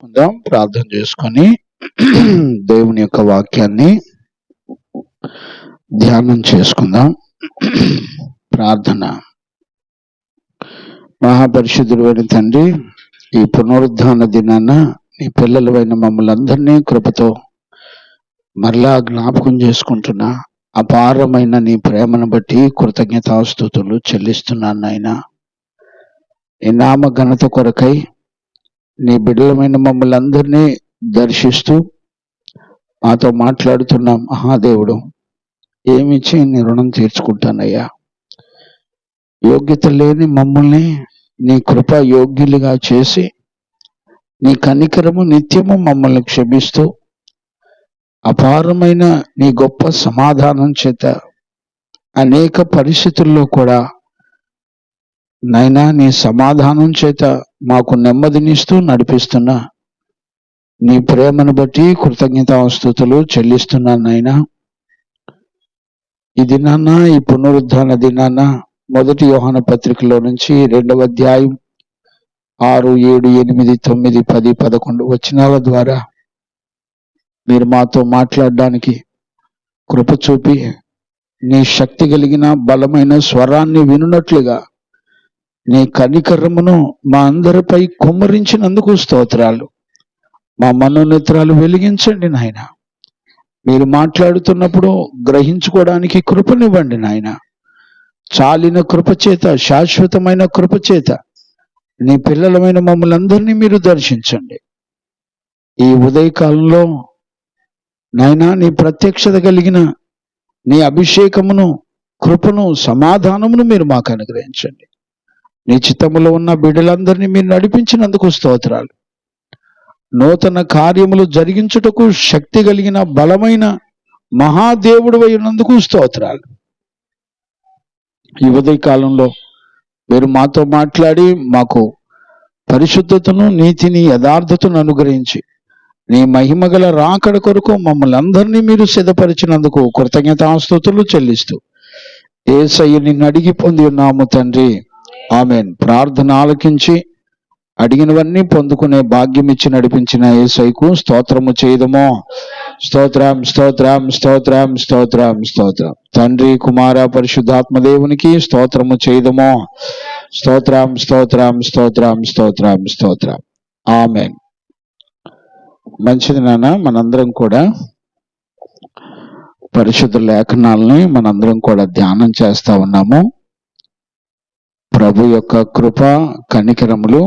ఉందాం, ప్రార్థన చేసుకొని దేవుని యొక్క వాక్యాన్ని ధ్యానం చేసుకుందాం. ప్రార్థన. మహాపరిశుద్ధుడైన తండ్రి, ఈ పునరుద్ధాన దినాన నీ పిల్లలైన మమ్మల్ని అందరినీ కృపతో మరలా జ్ఞాపకం చేసుకుంటున్నా. అపారమైన నీ ప్రేమను బట్టి కృతజ్ఞతాస్తుతులు చెల్లిస్తున్నాను నాయనా. నీ నామ ఘనత కొరకై నీ బిడ్డలమైన మమ్మల్ని అందరినీ దర్శిస్తూ మాతో మాట్లాడుతున్నా మహాదేవుడు, ఏమిచ్చి నీ రుణం తీర్చుకుంటానయ్యా. యోగ్యత లేని మమ్మల్ని నీ కృప యోగ్యులుగా చేసి నీ కనికరము నిత్యము మమ్మల్ని క్షమిస్తూ అపారమైన నీ గొప్ప సమాధానం చేత అనేక పరిస్థితుల్లో కూడా నైనా నీ సమాధానం చేత మాకు నెమ్మదినిస్తూ నడిపిస్తున్నా నీ ప్రేమను బట్టి కృతజ్ఞతాస్తుతులు చెల్లిస్తున్నాను నాయనా. ఈ దినాన, ఈ పునరుద్ధాన దినాన మొదటి యోహాను పత్రికలో నుంచి 2వ అధ్యాయం 6, 7, 8, 9, 10, 11 వచనాల ద్వారా మీరు మాతో మాట్లాడడానికి కృప చూపి నీ శక్తి కలిగిన బలమైన స్వరాన్ని వినున్నట్లుగా నీ కనికరమును మా అందరిపై కుమ్మరించినందుకు స్తోత్రాలు. మా మనోనేత్రాలు వెలిగించండి నాయన. మీరు మాట్లాడుతున్నప్పుడు గ్రహించుకోవడానికి కృపనివ్వండి నాయన. చాలిన కృపచేత, శాశ్వతమైన కృపచేత నీ పిల్లలమైన మమ్మల్ని అందరినీ మీరు దర్శించండి. ఈ ఉదయకాలంలో నాయనా నీ ప్రత్యక్షత కలిగిన నీ అభిషేకమును, కృపను, సమాధానమును మీరు మాకు అనుగ్రహించండి. నీ చిత్తములో ఉన్న బిడ్డలందరినీ మీరు నడిపించినందుకు స్తోత్రాలు. నూతన కార్యములు జరిగించుటకు శక్తి కలిగిన బలమైన మహాదేవుడు అయినందుకు స్తోత్రాలు. ఈ ఉదయకాలంలో మీరు మాతో మాట్లాడి మాకు పరిశుద్ధతను, నీతిని, యథార్థతను అనుగ్రహించి నీ మహిమగల రాకడ కొరకు మమ్మల్ని అందరినీ మీరు సిద్ధపరిచినందుకు కృతజ్ఞతాస్తుతులు చెల్లిస్తూ యేసయ్య నిన్ను అడిగి పొంది ఉన్నాము తండ్రి, ఆమెన్. ప్రార్థన ఆలకించి అడిగినవన్నీ పొందుకునే భాగ్యం ఇచ్చి నడిపించిన యేసయ్యకు స్తోత్రము చేయదమో. స్తోత్రం, స్తోత్రం, స్తోత్రం, స్తోత్రం, స్తోత్రం. తండ్రి, కుమార, పరిశుద్ధాత్మ దేవునికి స్తోత్రము చేయదమో. స్తోత్రం, స్తోత్రం, స్తోత్రం, స్తోత్రం, స్తోత్రం. ఆమెన్. మంచిది నాన్న. మనందరం కూడా పరిశుద్ధ లేఖనాలని మనందరం కూడా ధ్యానం చేస్తా ఉన్నాము. ప్రభు యొక్క కృప, కనికరములు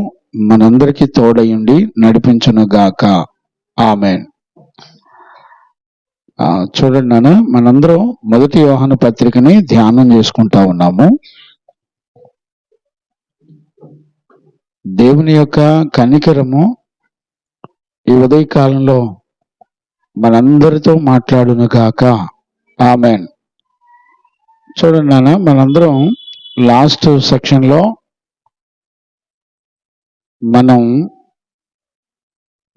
మనందరికీ తోడయుండి నడిపించునుగాక. ఆమెన్. చూడండి నాన్న, మనందరం మొదటి యోహాను పత్రికని ధ్యానం చేసుకుంటా ఉన్నాము. దేవుని యొక్క కనికరము ఈ ఉదయకాలంలో మనందరితో మాట్లాడునుగాక. ఆమెన్. చూడండి నాన్న, మనందరం లాస్ట్ సెక్షన్లో మనం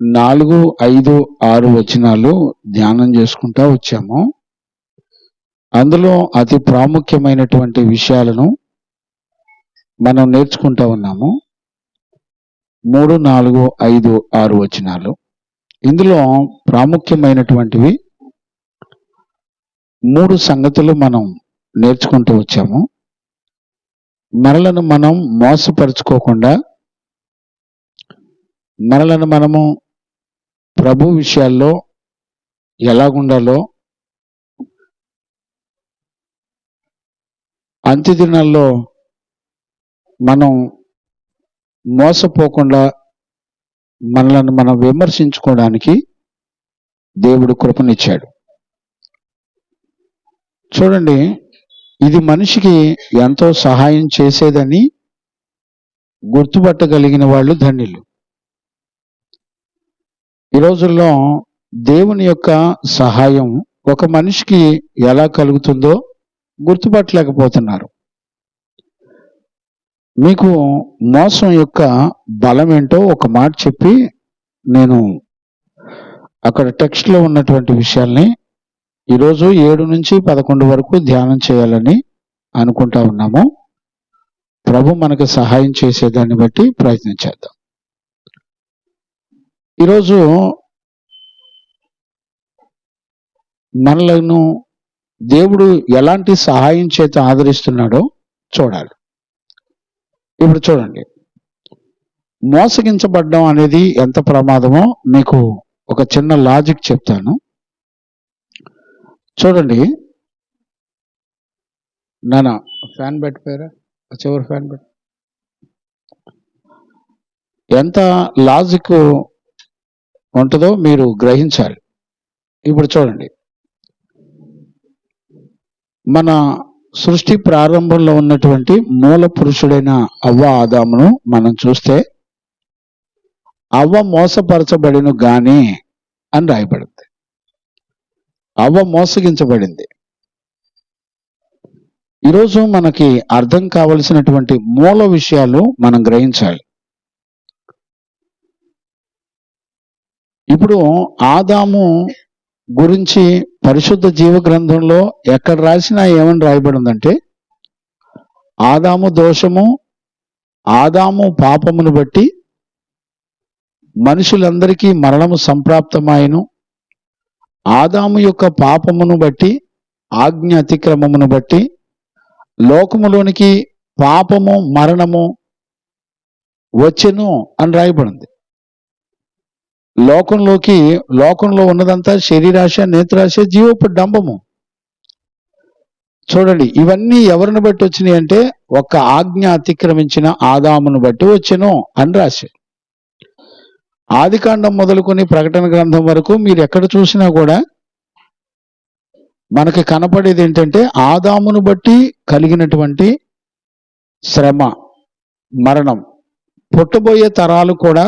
4, 5, 6 వచనాలు ధ్యానం చేసుకుంటా వచ్చాము. అందులో అతి ప్రాముఖ్యమైనటువంటి విషయాలను మనం నేర్చుకుంటా ఉన్నాము. 3, 4, 5, 6 వచనాలు. ఇందులో ప్రాముఖ్యమైనటువంటివి 3 సంగతులు మనం నేర్చుకుంటూ వచ్చాము. మనలను మనం మోసపరుచుకోకుండా, మనలను మనము ప్రభు విషయాల్లో ఎలాగుండాలో, అంత్యదినాల్లో మనం మోసపోకుండా మనలను మనం విమర్శించుకోవడానికి దేవుడు కృపనిచ్చాడు. చూడండి, ఇది మనిషికి ఎంతో సహాయం చేసేదని గుర్తుపట్టగలిగిన వాళ్ళు ధన్యులు. ఈ రోజుల్లో దేవుని యొక్క సహాయం ఒక మనిషికి ఎలా కలుగుతుందో గుర్తుపట్టలేకపోతున్నారు. మీకు మోసం యొక్క బలం ఏంటో ఒక మాట చెప్పి నేను అక్కడ టెక్స్ట్లో ఉన్నటువంటి విషయాల్ని ఈరోజు 7 నుంచి 11 వరకు ధ్యానం చేయాలని అనుకుంటా ఉన్నాము. ప్రభు మనకు సహాయం చేసేదాన్ని బట్టి ప్రయత్నం చేద్దాం. ఈరోజు మనలను దేవుడు ఎలాంటి సహాయం చేత ఆదరిస్తున్నాడో చూడాలి. ఇప్పుడు చూడండి, మోసగించబడ్డం అనేది ఎంత ప్రమాదమో మీకు ఒక చిన్న లాజిక్ చెప్తాను. చూడండి, నాన్న ఫ్యాన్ పెట్టిపోయారా, చివరి ఫ్యాన్ పెట్టి, ఎంత లాజిక్ ఉంటుందో మీరు గ్రహించాలి. ఇప్పుడు చూడండి, మన సృష్టి ప్రారంభంలో ఉన్నటువంటి మూల పురుషుడైన అవ్వ ఆదామును మనం చూస్తే అవ్వ మోసపరచబడిను గాని అని రాయబడింది. అవ్వ మోసగించబడింది. ఈరోజు మనకి అర్థం కావలసినటువంటి మూల విషయాలు మనం గ్రహించాలి. ఇప్పుడు ఆదాము గురించి పరిశుద్ధ జీవ గ్రంథంలో ఎక్కడ రాసినా ఏమని రాయబడి ఉందంటే, ఆదాము దోషము, ఆదాము పాపమును బట్టి మనుషులందరికీ మరణము సంప్రాప్తమాయను, ఆదాము యొక్క పాపమును బట్టి ఆజ్ఞ అతిక్రమమును బట్టి లోకములోనికి పాపము మరణము వచ్చెను అని రాయబడింది. లోకంలో ఉన్నదంతా శరీరాశ, నేత్రాశ, జీవపు డంబము. చూడండి, ఇవన్నీ ఎవరిని బట్టి వచ్చినాయి అంటే ఒక్క ఆజ్ఞ అతిక్రమించిన ఆదామును బట్టి వచ్చెను అని రాశారు. ఆదికాండం మొదలుకొని ప్రకటన గ్రంథం వరకు మీరు ఎక్కడ చూసినా కూడా మనకి కనపడేది ఏంటంటే ఆదామును బట్టి కలిగినటువంటి శ్రమ, మరణం, పుట్టబోయే తరాలు కూడా,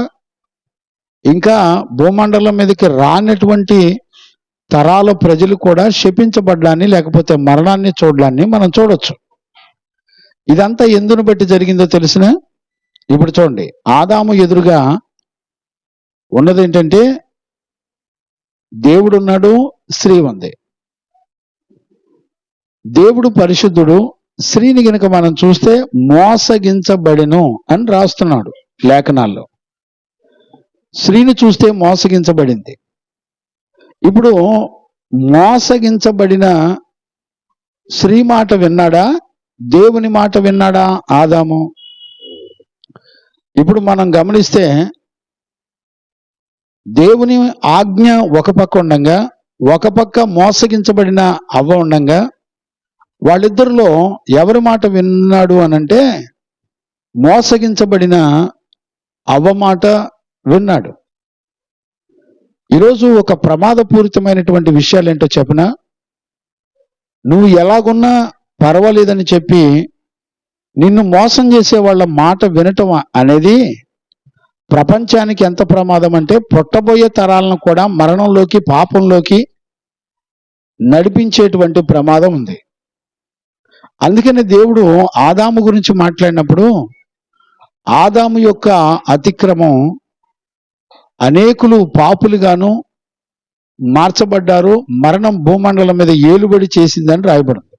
ఇంకా భూమండలం మీదకి రానటువంటి తరాల ప్రజలు కూడా శపించబడ్డాన్ని లేకపోతే మరణాన్ని చూడడాన్ని మనం చూడొచ్చు. ఇదంతా ఎందును బట్టి జరిగిందో తెలిసిన? ఇప్పుడు చూడండి, ఆదాము ఎదురుగా ఉన్నది ఏంటంటే దేవుడున్నాడు, స్త్రీ ఉంది. దేవుడు పరిశుద్ధుడు, స్త్రీని గనుక మనం చూస్తే మోసగించబడెను అని రాస్తున్నాడు లేఖనాల్లో. స్త్రీని చూస్తే మోసగించబడింది. ఇప్పుడు మోసగించబడిన స్త్రీ మాట విన్నాడా, దేవుని మాట విన్నాడా ఆదాము? ఇప్పుడు మనం గమనిస్తే దేవుని ఆజ్ఞ ఒక పక్క ఉండంగా, ఒక పక్క మోసగించబడిన అవ్వ ఉండంగా, వాళ్ళిద్దరిలో ఎవరి మాట విన్నాడు అనంటే మోసగించబడిన అవ్వ మాట విన్నాడు. ఈరోజు ఒక ప్రమాదపూరితమైనటువంటి విషయాలు ఏంటో చెప్పనా? నువ్వు ఎలాగున్నా పర్వాలేదని చెప్పి నిన్ను మోసం చేసే వాళ్ళ మాట వినటం అనేది ప్రపంచానికి ఎంత ప్రమాదం అంటే పుట్టబోయే తరాలను కూడా మరణంలోకి, పాపంలోకి నడిపించేటువంటి ప్రమాదం ఉంది. అందుకని దేవుడు ఆదాము గురించి మాట్లాడినప్పుడు ఆదాము యొక్క అతిక్రమం అనేకులు పాపులుగాను మార్చబడ్డారు, మరణం భూమండలం మీద ఏలుబడి చేసిందని రాయబడింది.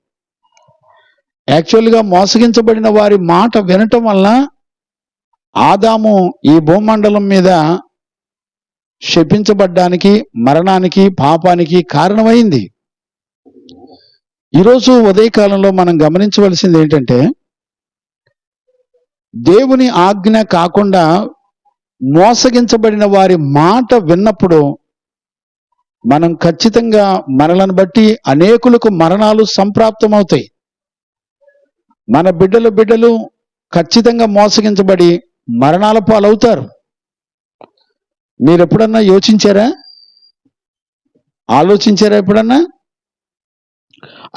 యాక్చువల్గా మోసగించబడిన వారి మాట వినటం వలన ఆదాము ఈ భూమండలం మీద శపించబడ్డానికి, మరణానికి, పాపానికి కారణమైంది. ఈరోజు ఉదయకాలంలో మనం గమనించవలసింది ఏంటంటే, దేవుని ఆజ్ఞ కాకుండా మోసగించబడిన వారి మాట విన్నప్పుడు మనం ఖచ్చితంగా మనలను బట్టి అనేకులకు మరణాలు సంప్రాప్తమవుతాయి. మన బిడ్డలు ఖచ్చితంగా మోసగించబడి మరణాల పాలవుతారు. మీరు ఎప్పుడన్నా ఆలోచించారా ఎప్పుడన్నా?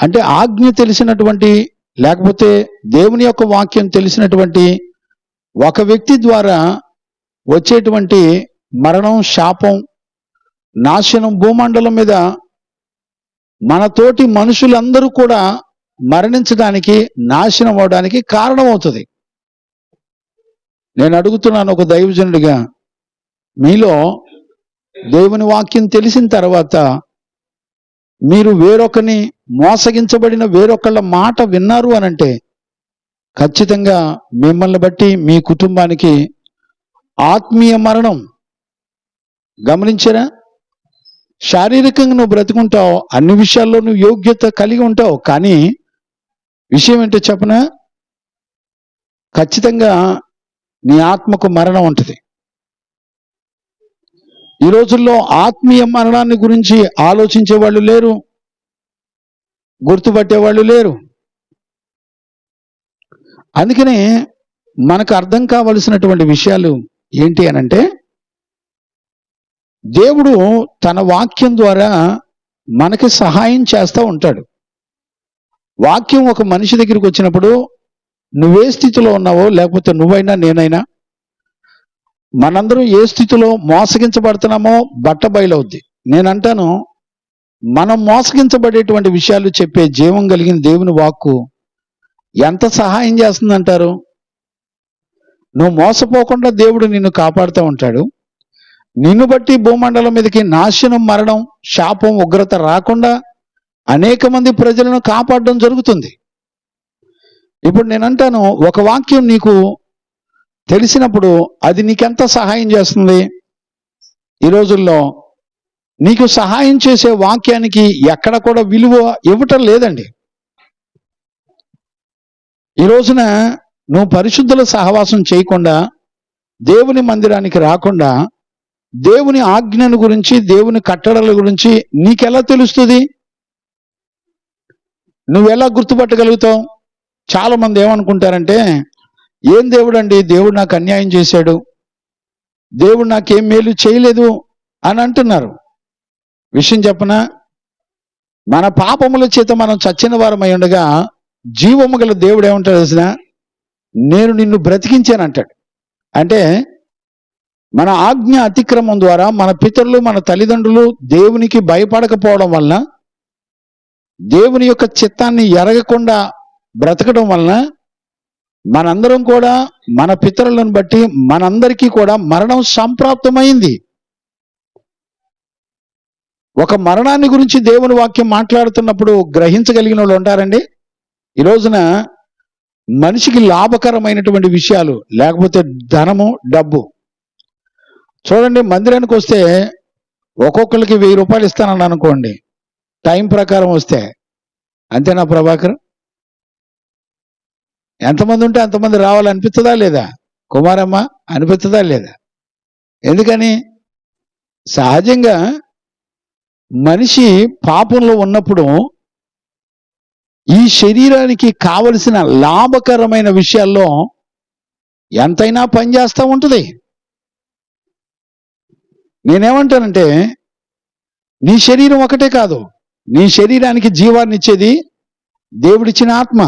అంటే ఆజ్ఞ తెలిసినటువంటి, లేకపోతే దేవుని యొక్క వాక్యం తెలిసినటువంటి ఒక వ్యక్తి ద్వారా వచ్చేటువంటి మరణం, శాపం, నాశనం భూమండలం మీద మనతోటి మనుషులందరూ కూడా మరణించడానికి, నాశనం అవడానికి కారణమవుతుంది. నేను అడుగుతున్నాను ఒక దైవజనుడిగా, మీలో దేవుని వాక్యం తెలిసిన తర్వాత మీరు వేరొకరిని మోసగించబడిన వేరొకళ్ళ మాట విన్నారు అనంటే ఖచ్చితంగా మిమ్మల్ని బట్టి మీ కుటుంబానికి ఆత్మీయ మరణం, గమనించారా? శారీరకంగా నువ్వు బ్రతుకుంటావు, అన్ని విషయాల్లో నువ్వు యోగ్యత కలిగి ఉంటావు, కానీ విషయం ఏంటో చెప్పనా, ఖచ్చితంగా నీ ఆత్మకు మరణం ఉంటుంది. ఈ రోజుల్లో ఆత్మీయ మరణాన్ని గురించి ఆలోచించే వాళ్ళు లేరు, గుర్తుపట్టేవాళ్ళు లేరు. అందుకనే మనకు అర్థం కావలసినటువంటి విషయాలు ఏంటి అనంటే, దేవుడు తన వాక్యం ద్వారా మనకి సహాయం చేస్తూ ఉంటాడు. వాక్యం ఒక మనిషి దగ్గరికి వచ్చినప్పుడు నువ్వే స్థితిలో ఉన్నావో, లేకపోతే నువ్వైనా నేనైనా, మనందరం ఏ స్థితిలో మోసగించబడుతున్నామో బట్టబయలవుద్ది. నేనంటాను, మనం మోసగించబడేటువంటి విషయాలు చెప్పే జీవం కలిగిన దేవుని వాక్కు ఎంత సహాయం చేస్తుందంటారు? నువ్వు మోసపోకుండా దేవుడు నిన్ను కాపాడుతూ ఉంటాడు. నిన్ను బట్టి భూమండలం మీదకి నాశనం, మరణం, శాపం, ఉగ్రత రాకుండా అనేక మంది ప్రజలను కాపాడడం జరుగుతుంది. ఇప్పుడు నేనంటాను, ఒక వాక్యం నీకు తెలిసినప్పుడు అది నీకెంత సహాయం చేస్తుంది? ఈ రోజుల్లో నీకు సహాయం చేసే వాక్యానికి ఎక్కడ కూడా విలువ ఇవ్వటం లేదండి. ఈ రోజున నువ్వు పరిశుద్ధుల సహవాసం చేయకుండా, దేవుని మందిరానికి రాకుండా, దేవుని ఆజ్ఞను గురించి, దేవుని కట్టడల గురించి నీకెలా తెలుస్తుంది? నువ్వెలా గుర్తుపట్టగలుగుతావు? చాలా మంది ఏమనుకుంటారంటే, ఏం దేవుడు అండి, దేవుడు నాకు అన్యాయం చేశాడు, దేవుడు నాకేం మేలు చేయలేదు అని అంటున్నారు. విషయం చెప్పనా, మన పాపముల చేత మనం చచ్చిన వారమై ఉండగా జీవము గల దేవుడు ఏమంటాడు తెలిసిన, నేను నిన్ను బ్రతికించానంటాడు. అంటే మన ఆజ్ఞ అతిక్రమం ద్వారా మన పితరులు, మన తల్లిదండ్రులు దేవునికి భయపడకపోవడం వలన, దేవుని యొక్క చిత్తాన్ని ఎరగకుండా బ్రతకడం వలన మనందరం కూడా, మన పితరులను బట్టి మనందరికీ కూడా మరణం సంప్రాప్తమైంది. ఒక మరణాన్ని గురించి దేవుని వాక్యం మాట్లాడుతున్నప్పుడు గ్రహించగలిగిన వాళ్ళు ఉంటారండి. ఈ రోజున మనిషికి లాభకరమైనటువంటి విషయాలు, లేకపోతే ధనము, డబ్బు. చూడండి, మందిరానికి వస్తే ఒక్కొక్కరికి 1000 రూపాయలు ఇస్తానని అనుకోండి, టైం ప్రకారం వస్తే. అంతేనా ప్రభాకర్? ఎంతమంది ఉంటే అంతమంది రావాలనిపిస్తుందా లేదా? కుమారమ్మ, అనిపిస్తుందా లేదా? ఎందుకని? సహజంగా మనిషి పాపంలో ఉన్నప్పుడు ఈ శరీరానికి కావలసిన లాభకరమైన విషయాల్లో ఎంతైనా పనిచేస్తూ ఉంటుంది. నేనేమంటానంటే, నీ శరీరం ఒకటే కాదు, నీ శరీరానికి జీవాన్ని ఇచ్చేది దేవుడిచ్చిన ఆత్మ.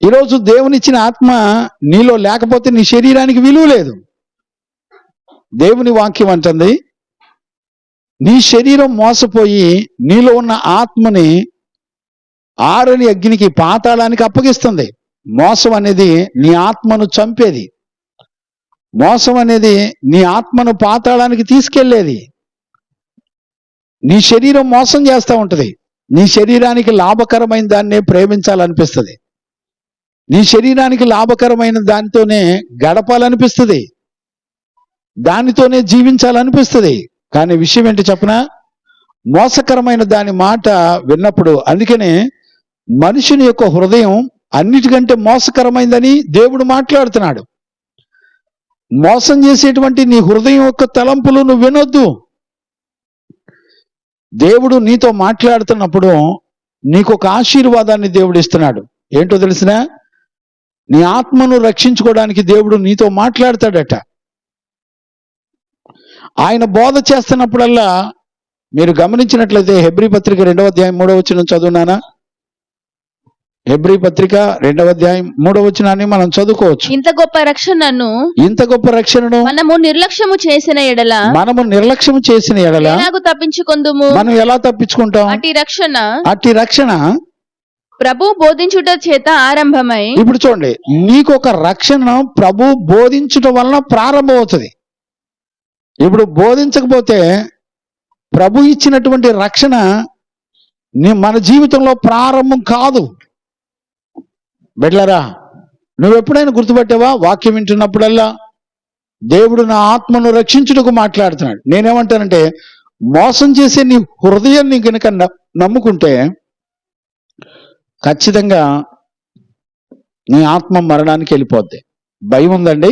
ఈరోజు దేవునిచ్చిన ఆత్మ నీలో లేకపోతే నీ శరీరానికి విలువ లేదు. దేవుని వాక్యం అంటుంది, నీ శరీరం మోసపోయి నీలో ఉన్న ఆత్మని ఆరని అగ్నికి, పాతాళానికి అప్పగిస్తుంది. మోసం అనేది నీ ఆత్మను చంపేది. మోసం అనేది నీ ఆత్మను పాతాళానికి తీసుకెళ్లేది. నీ శరీరం మోసం చేస్తూ ఉంటుంది. నీ శరీరానికి లాభకరమైన దాన్నే ప్రేమించాలనిపిస్తుంది. నీ శరీరానికి లాభకరమైన దానితోనే గడపాలనిపిస్తుంది, దానితోనే జీవించాలనిపిస్తుంది. కానీ విషయం ఏంటి చెప్పనా, మోసకరమైన దాని మాట విన్నప్పుడు, అందుకనే మనుషుని యొక్క హృదయం అన్నిటికంటే మోసకరమైందని దేవుడు మాట్లాడుతున్నాడు. మోసం చేసేటువంటి నీ హృదయం యొక్క తలంపులు నువ్వు వినొద్దు. దేవుడు నీతో మాట్లాడుతున్నప్పుడు నీకు ఒక ఆశీర్వాదాన్ని దేవుడు ఇస్తున్నాడు. ఏంటో తెలిసినా, నీ ఆత్మను రక్షించుకోవడానికి దేవుడు నీతో మాట్లాడతాడట. ఆయన బోధ చేస్తున్నప్పుడల్లా మీరు గమనించినట్లయితే, హెబ్రీ పత్రిక 2వ అధ్యాయం 3వ వచనం చదువునానా? హెబ్రీ పత్రిక 2వ అధ్యాయం 3వ వచనాన్ని మనం చదువుకోవచ్చు. ఇంత గొప్ప రక్షణను మనము నిర్లక్ష్యము చేసిన ఎడల తప్పించుకొందుము. మనం ఎలా తప్పించుకుంటాం? అట్టి రక్షణ ప్రభు బోధించుట చేత ఆరంభమై. ఇప్పుడు చూడండి, నీకు ఒక రక్షణ ప్రభు బోధించుట వలన ప్రారంభం అవుతుంది. ఇప్పుడు బోధించకపోతే ప్రభు ఇచ్చినటువంటి రక్షణ మన జీవితంలో ప్రారంభం కాదు. బిడ్డలారా, నువ్వు ఎప్పుడైనా గుర్తుపట్టావా? వాక్యం వింటున్నప్పుడల్లా దేవుడు నా ఆత్మను రక్షించుటకు మాట్లాడుతున్నాడు. నేనేమంటానంటే, మోసం చేసే నీ హృదయాన్ని కనుక నమ్ముకుంటే ఖచ్చితంగా నీ ఆత్మ మరణానికి వెళ్ళిపోద్ది. భయం ఉందండి?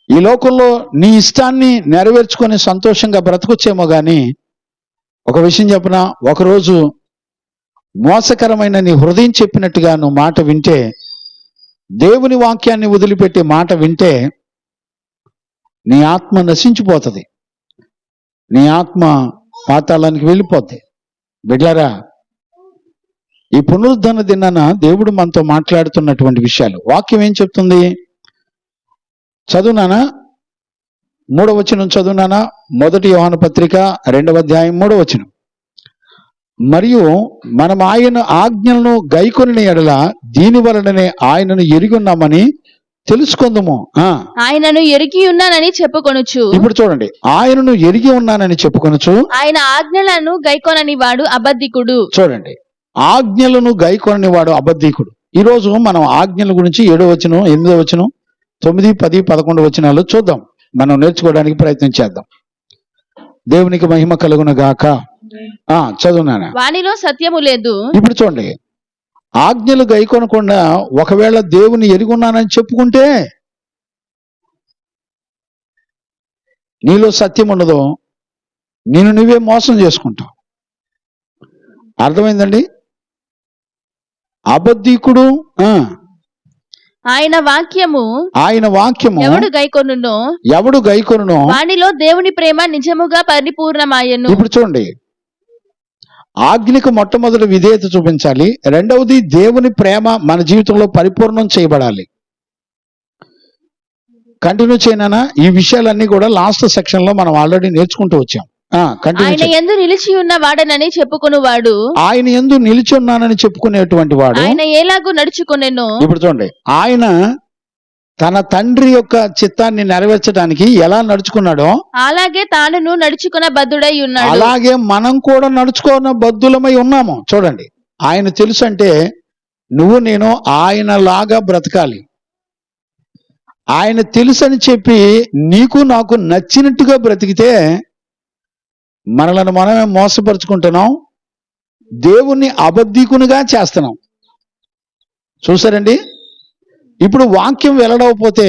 ఈ లోకంలో నీ ఇష్టాన్ని నెరవేర్చుకొని సంతోషంగా బ్రతకొచ్చేమో కానీ, ఒక విషయం చెప్పనా, ఒకరోజు మోసకరమైన నీ హృదయం చెప్పినట్టుగా నువ్వు మాట వింటే, దేవుని వాక్యాన్ని వదిలిపెట్టి మాట వింటే నీ ఆత్మ నశించిపోతుంది. నీ ఆత్మ పాతాళానికి వెళ్ళిపోద్ది. బిడ్డలారా, ఈ పునరుద్ధరణ దినాన దేవుడు మనతో మాట్లాడుతున్నటువంటి విషయాలు వాక్యం ఏం చెప్తుంది? చదువునానా? 3వ వచనం చదువునానా? 1 యోహాను పత్రిక 2వ అధ్యాయం 3వ వచనం. మరియు మనం ఆయన ఆజ్ఞలను గైకొని ఎడల దీని వలననే ఆయనను ఎరిగి ఉన్నామని తెలుసుకుందాము. ఆయనను ఎరిగి ఉన్నానని చెప్పుకొనుచు. ఇప్పుడు చూడండి, ఆయనను ఎరిగి ఉన్నానని చెప్పుకొనుచు ఆయన ఆజ్ఞలను గైకొనని వాడు అబద్ధికుడు. చూడండి, ఆజ్ఞలను గైకొనని వాడు అబద్ధికుడు. ఈ రోజు మనం ఆజ్ఞల గురించి 7వ వచనం, 8వ వచనం, 9, 10, 11 వచనాలు చూద్దాం. మనం నేర్చుకోవడానికి ప్రయత్నం చేద్దాం. దేవునికి మహిమ కలుగును గాక. చదువునానా? వానిలో సత్యము లేదు. ఇప్పుడు చూడండి, ఆజ్ఞలు గైకొనకుండా ఒకవేళ దేవుని ఎరుగున్నానని చెప్పుకుంటే నీలో సత్యం ఉండదు, నేను నువ్వే మోసం చేసుకుంటావు. అర్థమైందండి? అబద్ధికుడు ఆయన వాక్యము ఎవడు గైకొనునో వానిలో దేవుని ప్రేమ నిజముగా పరిపూర్ణమాయెను. ఇప్పుడు చూడండి, ఆజ్ఞకు మొట్టమొదటి విధేయత చూపించాలి. రెండవది, దేవుని ప్రేమ మన జీవితంలో పరిపూర్ణం చేయబడాలి. కంటిన్యూ చేయనా? ఈ విషయాలన్నీ కూడా లాస్ట్ సెక్షన్ లో మనం ఆల్రెడీ నేర్చుకుంటూ వచ్చాం. ఆయన యందు నిలిచి ఉన్న వాడనని చెప్పుకునేవాడు, ఆయన యందు నిలిచి ఉన్నానని చెప్పుకునేటువంటి వాడు ఆయన ఎలాగూ నడుచుకునేను. ఇప్పుడు చూడండి, ఆయన తన తండ్రి యొక్క చిత్తాన్ని నెరవేర్చడానికి ఎలా నడుచుకున్నాడో అలాగే తాను నడుచుకున్న బద్ధుడై ఉన్నాడు. అలాగే మనం కూడా నడుచుకున్న బద్ధులమై ఉన్నాము. చూడండి, ఆయన తెలుసు అంటే నువ్వు నేను ఆయన లాగా బ్రతకాలి. ఆయన తెలుసు అని చెప్పి నీకు నాకు నచ్చినట్టుగా బ్రతికితే మనలను మనమే మోసపరుచుకుంటున్నాం, దేవుణ్ణి అబద్ధికునిగా చేస్తున్నాం. చూసారండి? ఇప్పుడు వాక్యం వెల్లడవపోతే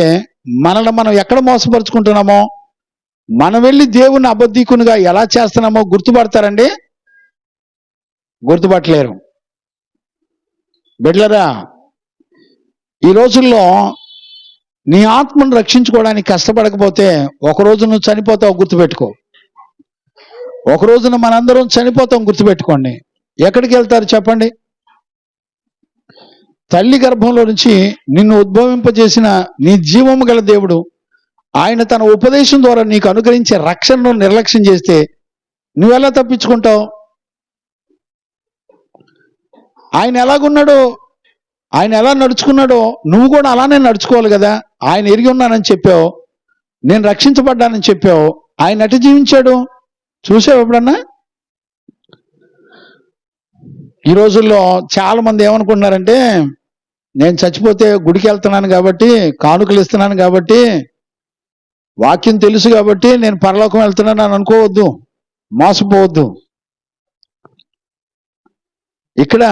మనల్ని మనం ఎక్కడ మోసపరుచుకుంటున్నామో, మనం వెళ్ళి దేవుని అబద్ధికునిగా ఎలా చేస్తున్నామో గుర్తుపడతారండి? గుర్తుపట్టలేరు. బిడ్డలారా, ఈ రోజుల్లో నీ ఆత్మను రక్షించుకోవడానికి కష్టపడకపోతే ఒకరోజు నువ్వు చనిపోతావు, గుర్తుపెట్టుకో. ఒక రోజున మనందరం చనిపోతాం, గుర్తుపెట్టుకోండి. ఎక్కడికి వెళ్తారు చెప్పండి? తల్లి గర్భంలో నుంచి నిన్ను ఉద్భవింపజేసిన నీ జీవము గల దేవుడు ఆయన తన ఉపదేశం ద్వారా నీకు అనుగ్రహించే రక్షణను నిర్లక్ష్యం చేస్తే నువ్వెలా తప్పించుకుంటావు? ఆయన ఎలాగున్నాడో, ఆయన ఎలా నడుచుకున్నాడో నువ్వు కూడా అలానే నడుచుకోవాలి కదా. ఆయన ఎరిగి ఉన్నానని చెప్పావు, నేను రక్షించబడ్డానని చెప్పావు, ఆయన ఎటు జీవించాడు చూసావు ఎప్పుడన్నా? ఈ రోజుల్లో చాలా మంది ఏమనుకుంటున్నారంటే, నేను చచ్చిపోతే గుడికి వెళ్తున్నాను కాబట్టి, కానుకలు ఇస్తున్నాను కాబట్టి, వాక్యం తెలుసు కాబట్టి నేను పరలోకం వెళ్తున్నాను అని అనుకోవద్దు, మోసపోవద్దు. ఇక్కడ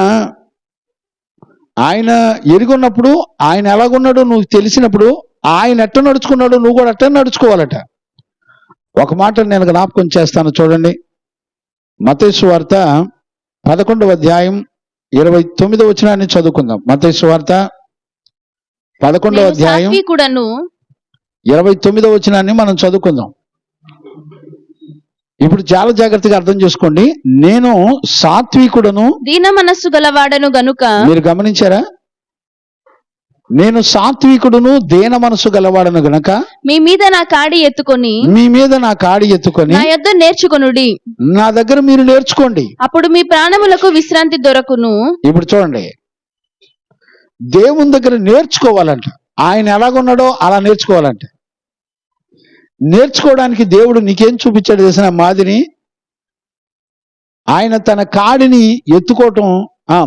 ఆయన ఎరుగున్నప్పుడు, ఆయన ఎలాగున్నాడో నువ్వు తెలిసినప్పుడు, ఆయన ఎట్ట నడుచుకున్నాడో నువ్వు కూడా అట్ట నడుచుకోవాలట. ఒక మాట నేను జ్ఞాపకం చేస్తాను, చూడండి. మత్తయి సువార్త 11వ అధ్యాయం 29వ వచనాన్ని చదువుకుందాం. మత్తయి సువార్త 11వ అధ్యాయం 29వ వచనాన్ని మనం చదువుకుందాం. ఇప్పుడు చాలా జాగ్రత్తగా అర్థం చేసుకోండి. నేను సాత్వికుడను, దీన మనస్సు గలవాడను గనుక. మీరు గమనించారా? నేను సాత్వికుడును, దీన మనసు గలవాడను గనక మీ మీద నా కాడి ఎత్తుకొని నా యొద్ద నేర్చుకొనుడి. నా దగ్గర మీరు నేర్చుకోండి, అప్పుడు మీ ప్రాణములకు విశ్రాంతి దొరకును. ఇప్పుడు చూడండి, దేవుని దగ్గర నేర్చుకోవాలంట. ఆయన ఎలాగున్నాడో అలా నేర్చుకోవాలంట. నేర్చుకోవడానికి దేవుడు నీకేం చూపించాడు తెలిసిన మాదిరి? ఆయన తన కాడిని ఎత్తుకోవటం.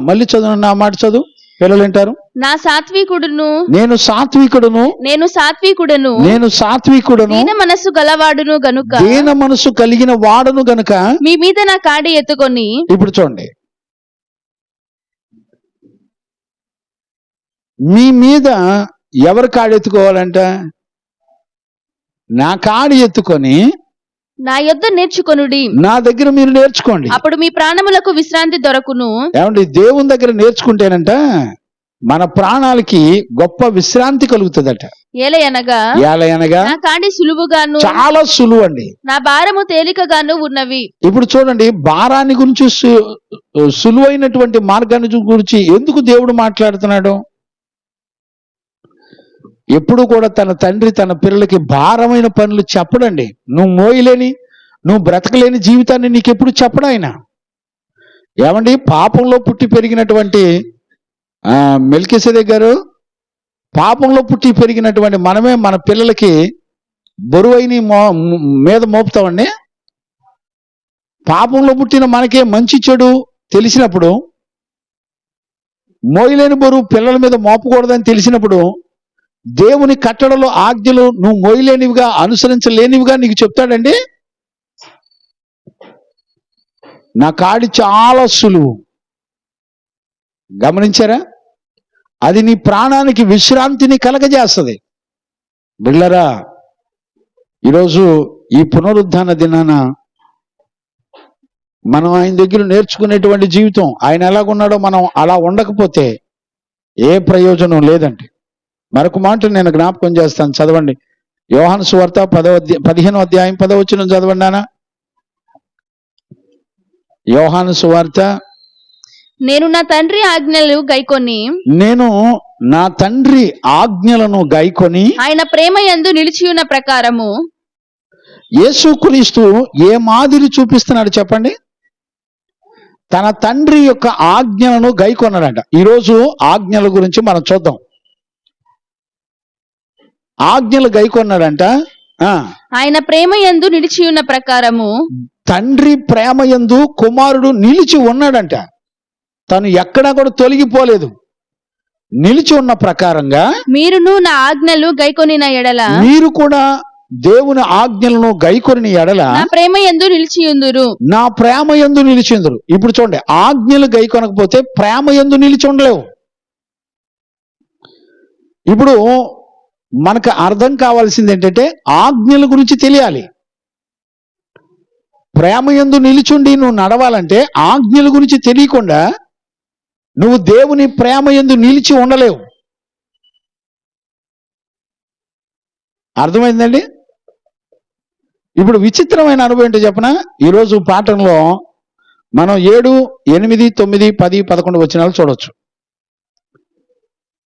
మళ్ళీ చదువు, నా మాట చదువు. పిల్లలు వింటారు. నా సాత్వికుడును నేను సాత్వికుడును, నేను సాత్వికుడను నేను సాత్వికుడును, దీన మనస్సు గలవాడును గనుక దీన మనసు కలిగిన వాడను గనుక. మీ మీద నా కాడి ఎత్తుకొని. ఇప్పుడు చూడండి, మీ మీద ఎవరు కాడి ఎత్తుకోవాలంట? నా కాడి ఎత్తుకొని నా యొద్ద నేర్చుకొనుడి, నా దగ్గర మీరు నేర్చుకోండి. అప్పుడు మీ ప్రాణములకు విశ్రాంతి దొరకును. ఏమండి, దేవుని దగ్గర నేర్చుకుంటేనంట మన ప్రాణాలకి గొప్ప విశ్రాంతి కలుగుతుందట. ఏలయనగా నా కాడి సులువుగాను చాలా సులువు అండి, నా భారము తేలికగాను ఉన్నవి. ఇప్పుడు చూడండి, భారాన్ని గురించి సులువైనటువంటి మార్గాన్ని గురించి ఎందుకు దేవుడు మాట్లాడుతున్నాడు? ఎప్పుడు కూడా తన తండ్రి తన పిల్లలకి భారమైన పనులు చెప్పడండి. నువ్వు మోయలేని, నువ్వు బ్రతకలేని జీవితాన్ని నీకెప్పుడు చెప్పడు ఆయన. ఏమండి, పాపంలో పుట్టి పెరిగినటువంటి మెల్కీసెదెకు గారు, పాపంలో పుట్టి పెరిగినటువంటి మనమే మన పిల్లలకి బరువైన మీద మోపుతామండి. పాపంలో పుట్టిన మనకే మంచి చెడు తెలిసినప్పుడు, మోయలేని బరువు పిల్లల మీద మోపకూడదని తెలిసినప్పుడు, దేవుని కట్టడలో ఆజ్ఞలు నువ్వు మోయలేనివిగా, అనుసరించలేనివిగా నీకు చెప్తాడండి. నా కాడి చాలా సులువు, గమనించారా? అది నీ ప్రాణానికి విశ్రాంతిని కలగజేస్తుంది. బిళ్ళరా, ఈరోజు ఈ పునరుద్ధాన దినాన మనం ఆయన దగ్గర నేర్చుకునేటువంటి జీవితం, ఆయన ఎలాగున్నాడో మనం అలా ఉండకపోతే ఏ ప్రయోజనం లేదండి. మరొక మాట నేను జ్ఞాపకం చేస్తాను, చదవండి. యోహాను సువార్త 15వ అధ్యాయం 10వ వచనం చదవండి నాన్న. యోహాను సువార్త, నేను నా తండ్రి ఆజ్ఞలు గైకొని, నేను నా తండ్రి ఆజ్ఞలను గైకొని, ఆయన ప్రేమ యందు నిలిచియున్న ప్రకారము. యేసుక్రీస్తు ఏ మాదిరి చూపిస్తున్నాడు చెప్పండి? తన తండ్రి యొక్క ఆజ్ఞలను గైకొన్నాడంట. ఈరోజు ఆజ్ఞల గురించి మనం చూద్దాం. ఆజ్ఞలు గైకొన్నాడంట. ఆయన ప్రేమ యందు నిలిచియున్న ప్రకారము. తండ్రి ప్రేమ యందు కుమారుడు నిలిచి ఉన్నాడంట. తను ఎక్కడా కూడా తొలగిపోలేదు, నిలిచి ఉన్న ప్రకారంగా మీరును నా ఆజ్ఞలు గైకొనిన ఎడల, మీరు కూడా దేవుని ఆజ్ఞలను గైకొని ఎడల నా ప్రేమ యందు నిలిచియుందురు, నా ప్రేమ యందు నిలిచిందురు. ఇప్పుడు చూడండి, ఆజ్ఞలు గైకొనకపోతే ప్రేమ యందు నిలిచి ఉండలేవు. ఇప్పుడు మనకు అర్థం కావాల్సింది ఏంటంటే, ఆజ్ఞల గురించి తెలియాలి. ప్రేమ యందు నిలిచుండి నువ్వు నడవాలంటే ఆజ్ఞల గురించి తెలియకుండా నువ్వు దేవుని ప్రేమ యందు నిలిచి ఉండలేవు. అర్థమైందండి? ఇప్పుడు విచిత్రమైన అనుభవం ఏంటో చెప్పనా? ఈరోజు పాఠంలో మనం 7, 8, 9, 10, 11 వచనాలు చూడవచ్చు.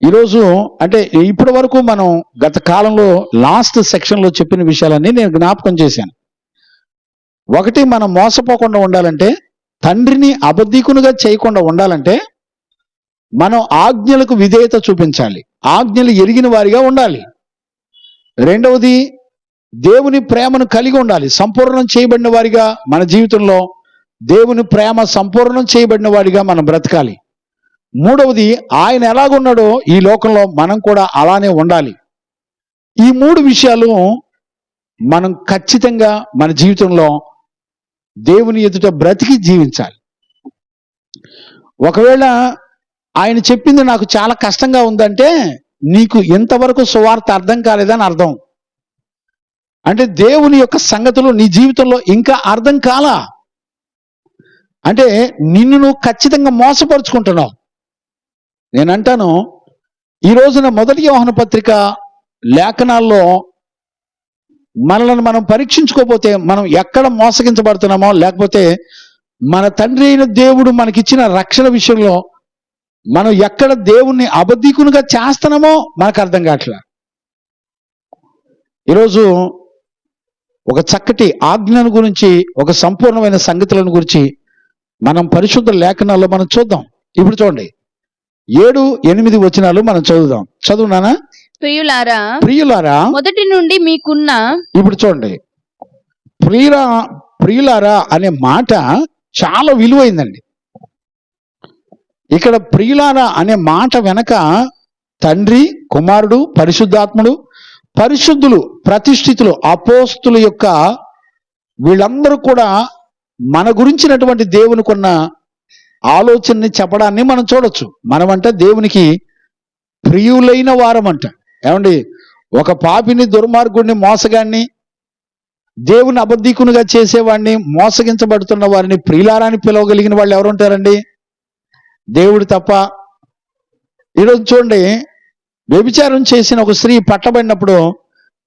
ఈరోజు అంటే ఇప్పటి వరకు మనం గత కాలంలో లాస్ట్ సెక్షన్లో చెప్పిన విషయాలన్నీ నేను జ్ఞాపకం చేశాను. ఒకటి, మనం మోసపోకుండా ఉండాలంటే, తండ్రిని అబద్ధీకునిగా చేయకుండా ఉండాలంటే మనం ఆజ్ఞలకు విధేయత చూపించాలి, ఆజ్ఞలు ఎరిగిన వారిగా ఉండాలి. రెండవది, దేవుని ప్రేమను కలిగి ఉండాలి, సంపూర్ణం చేయబడిన వారిగా మన జీవితంలో దేవుని ప్రేమ సంపూర్ణం చేయబడిన వాడిగా మనం బ్రతకాలి. మూడవది, ఆయన ఎలాగున్నాడో ఈ లోకంలో మనం కూడా అలానే ఉండాలి. ఈ 3 విషయాలు మనం ఖచ్చితంగా మన జీవితంలో దేవుని ఎదుట బ్రతికి జీవించాలి. ఒకవేళ ఆయన చెప్పింది నాకు చాలా కష్టంగా ఉందంటే నీకు ఇంతవరకు సువార్త అర్థం కాలేదని అర్థం. అంటే దేవుని యొక్క సంగతులు నీ జీవితంలో ఇంకా అర్థం కాలా అంటే నిన్ను నువ్వు ఖచ్చితంగా మోసపరుచుకుంటున్నావు. నేనంటాను, ఈ రోజున 1 యోహాను పత్రిక లేఖనాల్లో మనల్ని మనం పరీక్షించుకోకపోతే మనం ఎక్కడ మోసగించబడుతున్నామో, లేకపోతే మన తండ్రి అయిన దేవుడు మనకిచ్చిన రక్షణ విషయంలో మనం ఎక్కడ దేవుణ్ణి అబద్ధీకునిగా చేస్తున్నామో మనకు అర్థం కావట్లే. ఈరోజు ఒక చక్కటి ఆజ్ఞను గురించి, ఒక సంపూర్ణమైన సంగతులను గురించి మనం పరిశుద్ధ లేఖనాల్లో మనం చూద్దాం. ఇప్పుడు చూడండి, 7, 8 వచనాలు మనం చదువుదాం. చదువునానా? ప్రియులారా, మొదటి నుండి మీకున్న. ఇప్పుడు చూడండి, ప్రియులారా అనే మాట చాలా విలువైందండి. ఇక్కడ ప్రియులారా అనే మాట వెనక తండ్రి, కుమారుడు, పరిశుద్ధాత్ముడు, పరిశుద్ధులు, ప్రతిష్ఠితులు, అపోస్తుల యొక్క వీళ్ళందరూ కూడా మన గురించినటువంటి దేవునికి ఉన్న ఆలోచనని చెప్పడాన్ని మనం చూడొచ్చు. మనమంట దేవునికి ప్రియులైన వారమంట. ఏమండి, ఒక పాపిని, దుర్మార్గుడిని, మోసగాన్ని, దేవుని అబద్ధీకునిగా చేసేవాడిని, మోసగించబడుతున్న వారిని ప్రియులారాని పిలవగలిగిన వాళ్ళు ఎవరు ఉంటారండి? దేవుడు తప్ప. ఈరోజు చూడండి, వ్యభిచారం చేసిన ఒక స్త్రీ పట్టబడినప్పుడు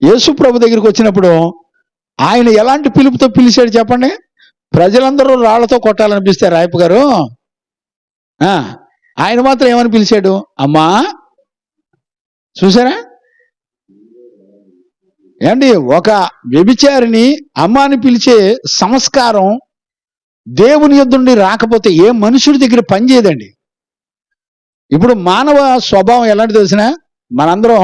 యేసు ప్రభు దగ్గరికి వచ్చినప్పుడు ఆయన ఎలాంటి పిలుపుతో పిలిచాడు చెప్పండి? ప్రజలందరూ రాళ్లతో కొట్టాలనిపిస్తే రాయపు గారు, ఆయన మాత్రం ఏమని పిలిచాడు? అమ్మా. చూసారా? ఏమండి, ఒక వ్యభిచారిని అమ్మ అని పిలిచే సంస్కారం దేవుని యొద్ద నుండి రాకపోతే ఏ మనుషుడి దగ్గర పనిచేయదండి. ఇప్పుడు మానవ స్వభావం ఎలాంటి తెలిసిన, మనందరం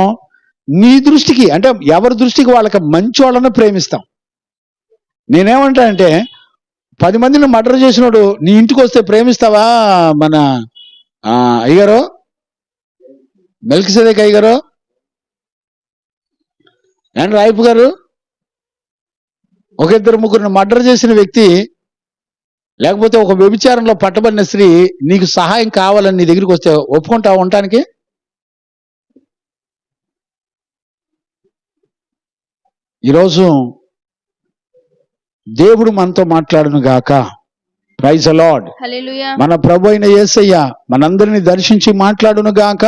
నీ దృష్టికి, అంటే ఎవరి దృష్టికి వాళ్ళకి మంచి వాళ్ళని ప్రేమిస్తాం. నేనేమంటానంటే 10 మందిని మర్డర్ చేసినోడు నీ ఇంటికి వస్తే ప్రేమిస్తావా? మన అయ్యగారు, మెల్కిసెదెక్ అయ్యగారు అండ్ రాయపు గారు, ఒక 2-3 మర్డర్ చేసిన వ్యక్తి, లేకపోతే ఒక వ్యభిచారంలో పట్టబడిన స్త్రీ నీకు సహాయం కావాలని నీ దగ్గరికి వస్తే ఒప్పుకుంటావు ఉండటానికి? ఈరోజు దేవుడు మనతో మాట్లాడును గాక. Praise the lord. హల్లెలూయా. మన ప్రభు అయిన యేసయ్య మనందరినీ దర్శించి మాట్లాడును గాక.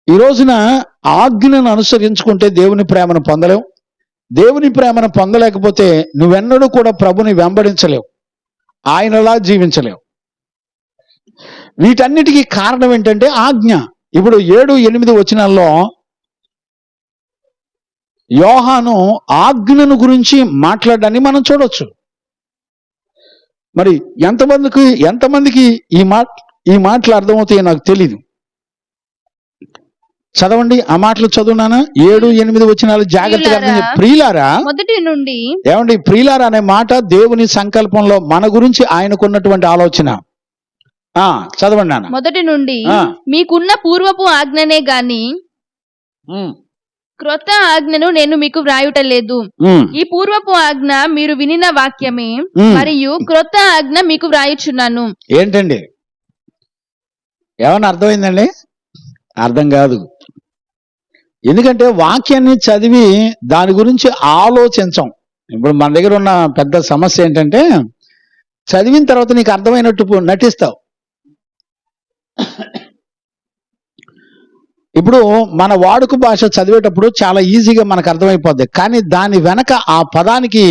ఈ రోజున ఆజ్ఞను అనుసరించుకుంటే దేవుని ప్రేమను పొందలేవు. దేవుని ప్రేమను పొందలేకపోతే నువ్వెన్నడూ కూడా ప్రభుని వెంబడించలేవు, ఆయనలా జీవించలేవు. వీటన్నిటికీ కారణం ఏంటంటే ఆజ్ఞ. ఇప్పుడు 7-8 వచనాల్లో యోహాను ఆజ్ఞను గురించి మాట్లాడడాన్ని మనం చూడొచ్చు. మరి ఎంతమందికి ఈ మాటలు అర్థమవుతాయో నాకు తెలీదు. చదవండి, ఆ మాటలు చదువునానా? 7-8 వచనాలు జాగ్రత్తగా అర్థం. ప్రియులారా, మొదటి నుండి. ఏమండి, ప్రియులారా అనే మాట దేవుని సంకల్పంలో మన గురించి ఆయనకున్నటువంటి ఆలోచన. చదవండి నాన్న. మొదటి నుండి మీకున్న పూర్వపు ఆజ్ఞనే గాని క్రొత్త ఆజ్ఞను నేను మీకు వ్రాయుటలేదు. ఈ పూర్వపు ఆజ్ఞ మీరు వినిన వాక్యమే, మరియు క్రొత్త ఆజ్ఞ మీకు వ్రాయుచున్నాను. ఏంటండి, ఏమన్నా అర్థమైందండి? అర్థం కాదు. ఎందుకంటే వాక్యాన్ని చదివి దాని గురించి ఆలోచించం. ఇప్పుడు మన దగ్గర ఉన్న పెద్ద సమస్య ఏంటంటే, చదివిన తర్వాత నీకు అర్థమైనట్టు నటిస్తావు. ఇప్పుడు మన వాడుక భాష చదివేటప్పుడు చాలా ఈజీగా మనకు అర్థమైపోద్ది, కానీ దాని వెనక ఆ పదానికి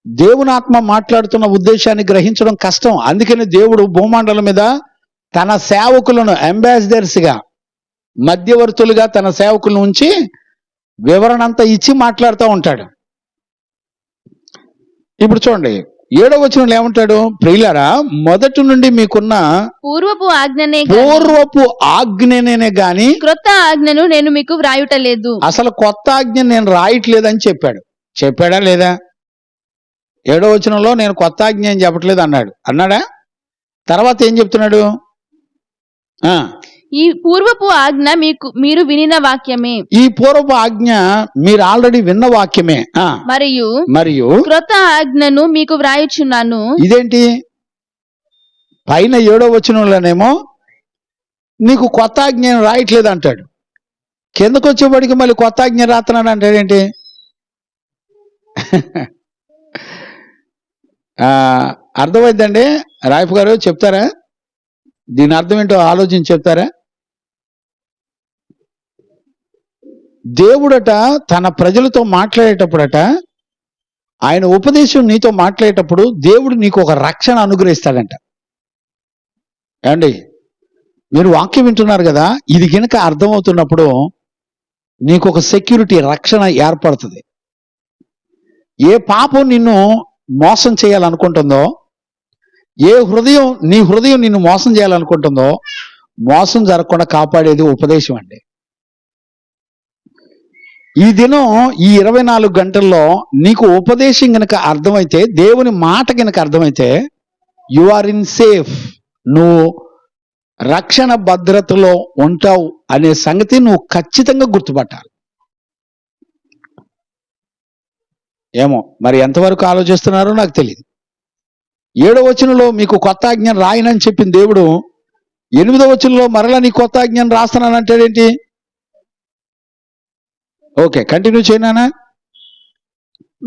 దేవుని ఆత్మ మాట్లాడుతున్న ఉద్దేశాన్ని గ్రహించడం కష్టం. అందుకని దేవుడు భూమండలం మీద తన సేవకులను అంబాసిడర్స్గా, మధ్యవర్తులుగా తన సేవకులను ఉంచి వివరణ అంతా ఇచ్చి మాట్లాడుతూ ఉంటాడు. ఇప్పుడు చూడండి, 7వ వచనంలో ఏమంటాడు? ప్రియులారా, మొదటి నుండి మీకున్న పూర్వపు ఆజ్ఞనే గాని క్రొత్త ఆజ్ఞను నేను మీకు వ్రాయుటలేదు. అసలు కొత్త ఆజ్ఞ నేను రాయట్లేదని చెప్పాడా లేదా? 7వ వచనంలో నేను కొత్త ఆజ్ఞ ఏం చెప్పట్లేదు అన్నాడా? తర్వాత ఏం చెప్తున్నాడు? ఈ పూర్వపు ఆజ్ఞ మీరు వినిన వాక్యమే. ఈ పూర్వపు ఆజ్ఞ మీరు ఆల్రెడీ విన్న వాక్యమే, మరియు క్రొత్త ఆజ్ఞను మీకు వ్రాయుచున్నాను. ఇదేంటి? పైన 7వ వచనంలోనేమో నీకు కొత్త ఆజ్ఞ రాయట్లేదు అంటాడు, కిందకు వచ్చేవాడికి మళ్ళీ కొత్త ఆజ్ఞ రాస్తున్నాడు అంటాడేంటి? అర్థమైందండి? రాయపు గారు చెప్తారా? దీని అర్థం ఏంటో ఆలోచించి చెప్తారా? దేవుడట తన ప్రజలతో మాట్లాడేటప్పుడట, ఆయన ఉపదేశం నీతో మాట్లాడేటప్పుడు దేవుడు నీకు ఒక రక్షణ అనుగ్రహిస్తాడంట. ఏమండి, మీరు వాక్యం వింటున్నారు కదా, ఇది కనుక అర్థమవుతున్నప్పుడు నీకు ఒక సెక్యూరిటీ, రక్షణ ఏర్పడుతుంది. ఏ పాపం నిన్ను మోసం చేయాలనుకుంటుందో, నీ హృదయం నిన్ను మోసం చేయాలనుకుంటుందో, మోసం జరగకుండా కాపాడేది ఉపదేశం అండి. ఈ దినం, ఈ 24 గంటల్లో నీకు ఉపదేశం గనక అర్థమైతే, దేవుని మాట గనక అర్థమైతే, యు ఆర్ ఇన్ సేఫ్, నువ్వు రక్షణ భద్రతలో ఉంటావు అనే సంగతి నువ్వు ఖచ్చితంగా గుర్తుపట్టాలి. ఏమో మరి ఎంతవరకు ఆలోచిస్తున్నారో నాకు తెలియదు. 7వ వచనంలో మీకు కొత్త ఆజ్ఞను రాయనని చెప్పిన దేవుడు 8వ వచనంలో మరలా నీ కొత్త ఆజ్ఞను రాస్తున్నానంటాడేంటి? ఓకే, కంటిన్యూ చేయనా?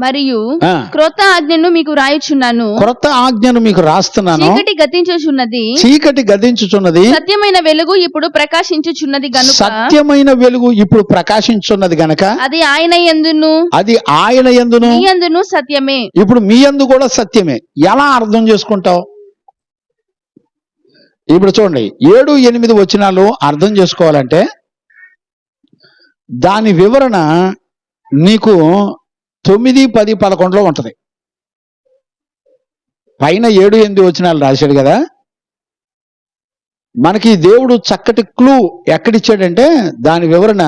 మరియు క్రొత్త ఆజ్ఞను మీకు రాయుచున్నాను, క్రొత్త ఆజ్ఞను మీకు రాస్తున్నాను, చీకటి గతించుచున్నది, చీకటి గతించుచున్నది, సత్యమైన వెలుగు ఇప్పుడు ప్రకాశించుచున్నది గనుక, సత్యమైన వెలుగు ఇప్పుడు ప్రకాశించున్నది గనక అది ఆయన యందును, అది ఆయన యందును, మీ యందును సత్యమే. ఇప్పుడు మీ యందు కూడా సత్యమే. ఎలా అర్థం చేసుకుంటావు? ఇప్పుడు చూడండి, 7, 8 వచనాలు అర్థం చేసుకోవాలంటే దాని వివరణ నీకు 9, 10, 11లో ఉంటది. పైన 7, 8 వచనాలు రాశాడు కదా, మనకి దేవుడు చక్కటి క్లూ ఎక్కడిచ్చాడంటే దాని వివరణ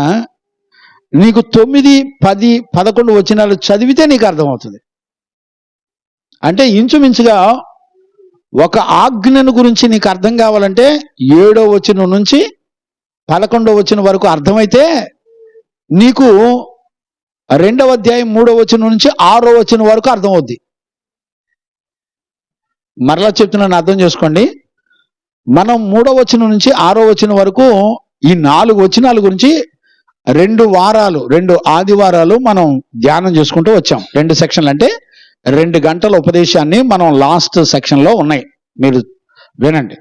నీకు 9, 10, 11 వచనాలు చదివితే నీకు అర్థమవుతుంది. అంటే ఇంచుమించుగా ఒక ఆజ్ఞను గురించి నీకు అర్థం కావాలంటే 7వ వచనం నుంచి 11వ వచనం వరకు అర్థమైతే నీకు 2వ అధ్యాయం 3వ వచనం నుంచి 6వ వచనం వరకు అర్థమవుద్ది. మరలా చెప్తున్నాను, అర్థం చేసుకోండి. మనం 3వ వచనం నుంచి 6వ వచనం వరకు ఈ 4 వచనాల గురించి 2 ఆదివారాలు మనం ధ్యానం చేసుకుంటూ వచ్చాం. 2 సెక్షన్లు అంటే 2 గంటల ఉపదేశాన్ని మనం లాస్ట్ సెక్షన్లో ఉన్నాయి, మీరు వినండి.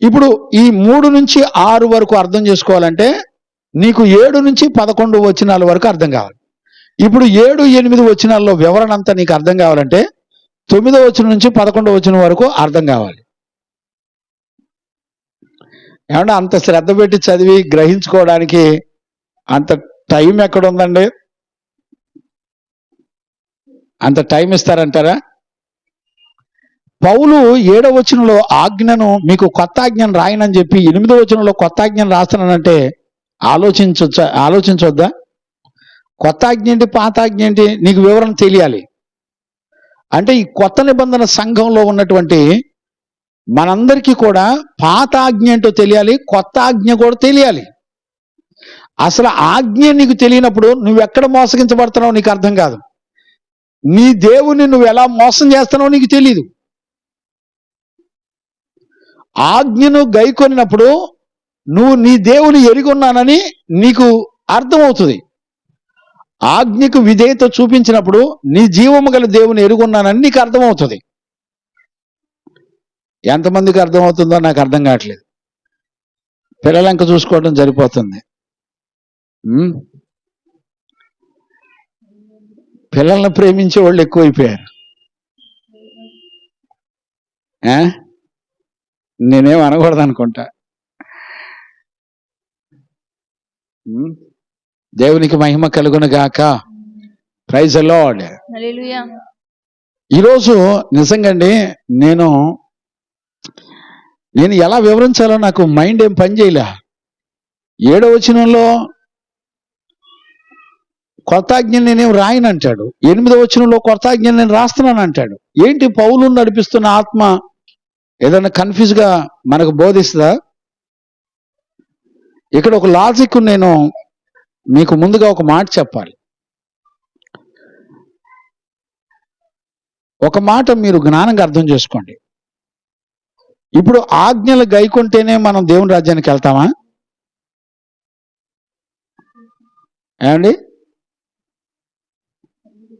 ఇప్పుడు ఈ 3 నుంచి 6 వరకు అర్థం చేసుకోవాలంటే నీకు 7 నుంచి 11 వచనాల వరకు అర్థం కావాలి. ఇప్పుడు 7, 8 వచనాల్లో వివరణ అంతా నీకు అర్థం కావాలంటే 9వ వచనం నుంచి 11వ వచనం వరకు అర్థం కావాలి. ఏమన్నా అంత శ్రద్ధ పెట్టి చదివి గ్రహించుకోవడానికి అంత టైం ఎక్కడ ఉందండి? అంత టైం ఇస్తారంటారా? పౌలు 7వ వచనంలో ఆజ్ఞను మీకు కొత్త ఆజ్ఞను రాయనని చెప్పి 8వ వచనంలో కొత్త ఆజ్ఞను రాస్తున్నానంటే ఆలోచించొద్దా? కొత్త ఆజ్ఞ ఏంటి, పాత ఆజ్ఞ ఏంటి, నీకు వివరణ తెలియాలి. అంటే ఈ కొత్త నిబంధన సంఘంలో ఉన్నటువంటి మనందరికీ కూడా పాత ఆజ్ఞ ఏంటో తెలియాలి, కొత్త ఆజ్ఞ కూడా తెలియాలి. అసలు ఆజ్ఞ నీకు తెలియనప్పుడు నువ్వెక్కడ మోసగించబడుతున్నావు నీకు అర్థం కాదు. నీ దేవుని నువ్వు ఎలా మోసం చేస్తున్నావు నీకు తెలీదు. ఆజ్ఞను గైకొనినప్పుడు నువ్వు నీ దేవుని ఎరిగొన్నానని నీకు అర్థమవుతుంది. ఆజ్ఞకు విధేయత చూపించినప్పుడు నీ జీవము గల దేవుని ఎరుగున్నానని నీకు అర్థమవుతుంది. ఎంతమందికి అర్థమవుతుందో నాకు అర్థం కావట్లేదు. పిల్లలంక చూసుకోవడం సరిపోతుంది. పిల్లల్ని ప్రేమించే వాళ్ళు ఎక్కువైపోయారు. నేనేం అనకూడదు అనుకుంటా. దేవునికి మహిమ కలుగును గాక. Praise the lord. హల్లెలూయా. ఈరోజు నిజంగా అండి నేను ఎలా వివరించాలో నాకు మైండ్ ఏం పని చేయలే. 7వ వచనంలో కొత్త ఆజ్ఞ నేనేం రాయనంటాడు, 8వ వచనంలో కొత్త ఆజ్ఞ నేను రాస్తున్నాను అంటాడు. ఏంటి పౌలు నడిపిస్తున్న ఆత్మ ఏదైనా కన్ఫ్యూజ్ గా మనకు బోధిస్తుందా? ఇక్కడ ఒక లాజిక్ నేను మీకు ముందుగా ఒక మాట చెప్పాలి. ఒక మాట మీరు జ్ఞానంగా అర్థం చేసుకోండి. ఇప్పుడు ఆజ్ఞలు గైకుంటేనే మనం దేవుని రాజ్యానికి వెళ్తామా? ఏమండి?